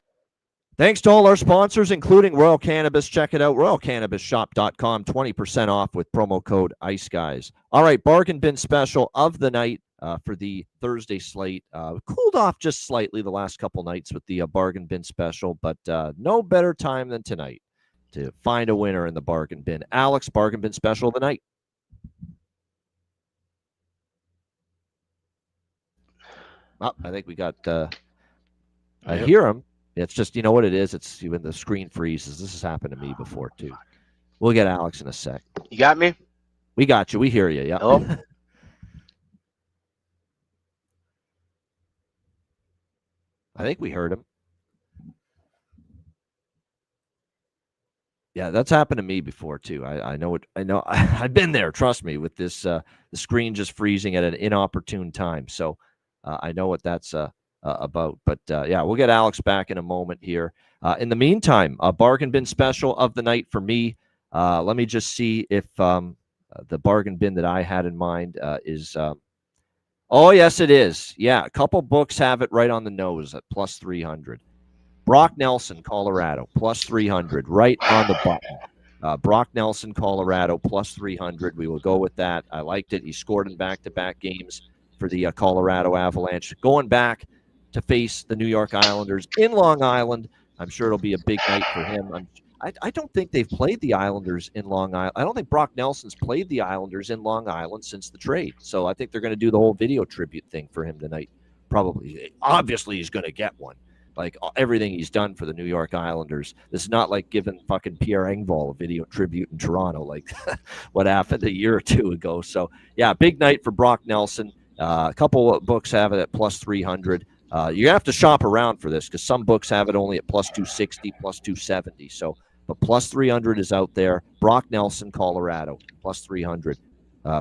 Thanks to all our sponsors, including Royal Cannabis. Check it out, royalcannabisshop.com, 20% off with promo code IceGuys. All right, bargain bin special of the night for the Thursday slate. Cooled off just slightly the last couple nights with the bargain bin special, but no better time than tonight to find a winner in the bargain bin. Alex, bargain bin special of the night. Oh, I think we got... I hear him. It's just, you know what it is? It's when the screen freezes. This has happened to me before, too. We'll get Alex in a sec. You got me? We got you. We hear you. Yeah. Hello? I think we heard him. Yeah, that's happened to me before, too. I know it. I know. I've been there. Trust me, with this the screen just freezing at an inopportune time. So I know what that's about. But yeah, we'll get Alex back in a moment here. In the meantime, a bargain bin special of the night for me. Let me just see if the bargain bin that I had in mind is. Oh, yes, it is. Yeah, a couple books have it right on the nose at plus 300. Brock Nelson, Colorado, plus 300, right on the button. Brock Nelson, Colorado, plus 300. We will go with that. I liked it. He scored in back-to-back games for the Colorado Avalanche. Going back to face the New York Islanders in Long Island. I'm sure it'll be a big night for him. I don't think they've played the Islanders in Long Island. I don't think Brock Nelson's played the Islanders in Long Island since the trade. So I think they're going to do the whole video tribute thing for him tonight. Probably. Obviously, he's going to get one. Like everything he's done for the New York Islanders. This is not like giving fucking Pierre Engvall a video tribute in Toronto, like what happened a year or two ago. So, yeah, big night for Brock Nelson. A couple of books have it at plus 300. You have to shop around for this because some books have it only at plus 260, plus 270. So, but plus 300 is out there. Brock Nelson, Colorado, plus 300.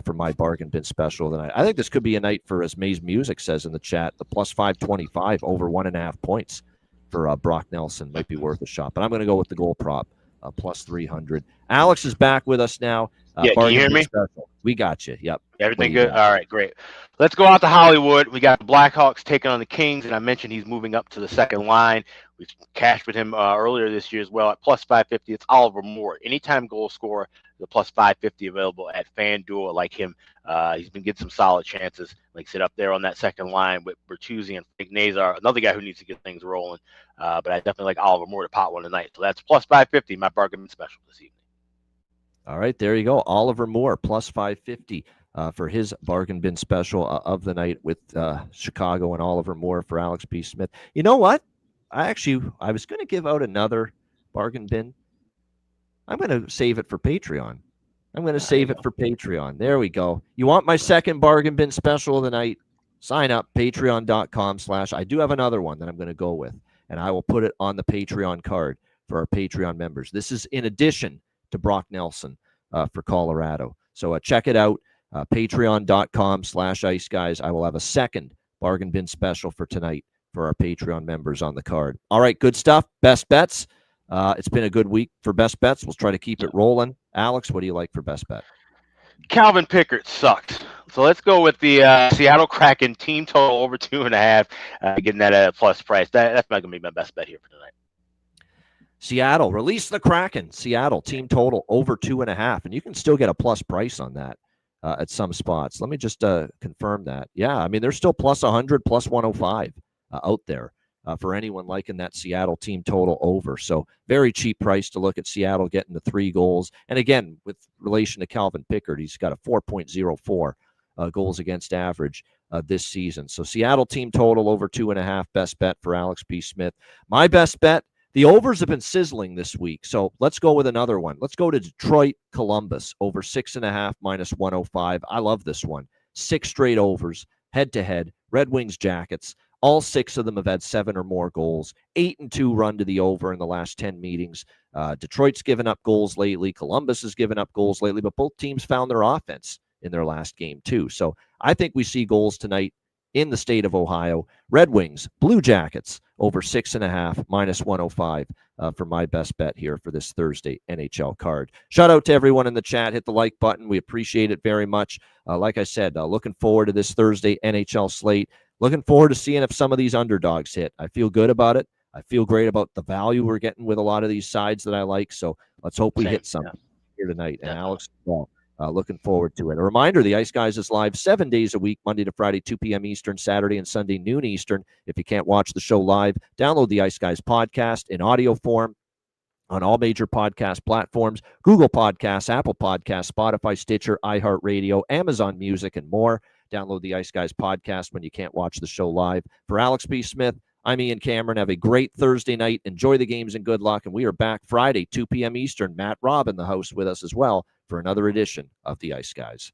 for my bargain bin special tonight. I think this could be a night for, as Maze Music says in the chat, the plus 525 over 1.5 points for Brock Nelson might be worth a shot. But I'm going to go with the goal prop, plus 300. Alex is back with us now. Yeah, can you hear me? Special. We got you. Yep. Everything good? All right, great. Let's go out to Hollywood. We got the Blackhawks taking on the Kings, and I mentioned he's moving up to the second line. We cashed with him earlier this year as well at plus 550. It's Oliver Moore. Anytime goal scorer, the plus 550 available at FanDuel. I like him. He's been getting some solid chances. Like I said, up there on that second line with Bertuzzi and Frank Nazar, another guy who needs to get things rolling. But I definitely like Oliver Moore to pot one tonight. So that's plus 550, my bargain special this evening. All right, there you go. Oliver Moore, plus 550 for his bargain bin special of the night with Chicago and Oliver Moore for Alex B. Smith. You know what? I was going to give out another bargain bin. I'm going to save it for Patreon. There we go. You want my second bargain bin special of the night? Sign up, patreon.com/ I do have another one that I'm going to go with, and I will put it on the Patreon card for our Patreon members. This is in addition to Brock Nelson for Colorado. So check it out, patreon.com/ Ice Guys. I will have a second bargain bin special for tonight for our Patreon members on the card. All right, good stuff. Best bets. It's been a good week for best bets. We'll try to keep it rolling. Alex, what do you like for best bet? Calvin Pickard sucked. So let's go with the Seattle Kraken team total over 2.5, getting that at a plus price. That's not going to be my best bet here for tonight. Seattle, release the Kraken. Seattle, team total over 2.5. And you can still get a plus price on that at some spots. Let me just confirm that. Yeah, I mean, there's still plus 100, plus 105 out there for anyone liking that Seattle team total over. So very cheap price to look at Seattle getting the 3 goals. And again, with relation to Calvin Pickard, he's got a 4.04 goals against average this season. So Seattle team total over 2.5, best bet for Alex B. Smith. My best bet, the overs have been sizzling this week, so let's go with another one. Let's go to Detroit, Columbus, over 6.5 minus 105. I love this one. 6 straight overs, head-to-head, Red Wings, Jackets. All 6 of them have had 7 or more goals. 8-2 run to the over in the last 10 meetings. Detroit's given up goals lately. Columbus has given up goals lately, but both teams found their offense in their last game, too. So I think we see goals tonight in the state of Ohio. Red Wings, Blue Jackets, over 6.5, minus 105 for my best bet here for this Thursday NHL card. Shout out to everyone in the chat. Hit the like button. We appreciate it very much. Like I said, looking forward to this Thursday NHL slate. Looking forward to seeing if some of these underdogs hit. I feel good about it. I feel great about the value we're getting with a lot of these sides that I like. So let's hope we hit some here tonight. And Alex, looking forward to it. A reminder, the Ice Guys is live 7 days a week, Monday to Friday, 2 p.m. Eastern, Saturday and Sunday, noon Eastern. If you can't watch the show live, download the Ice Guys podcast in audio form on all major podcast platforms, Google Podcasts, Apple Podcasts, Spotify, Stitcher, iHeartRadio, Amazon Music, and more. Download the Ice Guys podcast when you can't watch the show live. For Alex B. Smith, I'm Ian Cameron. Have a great Thursday night. Enjoy the games and good luck. And we are back Friday, 2 p.m. Eastern. Matt Robb in the house with us as well for another edition of the Ice Guys.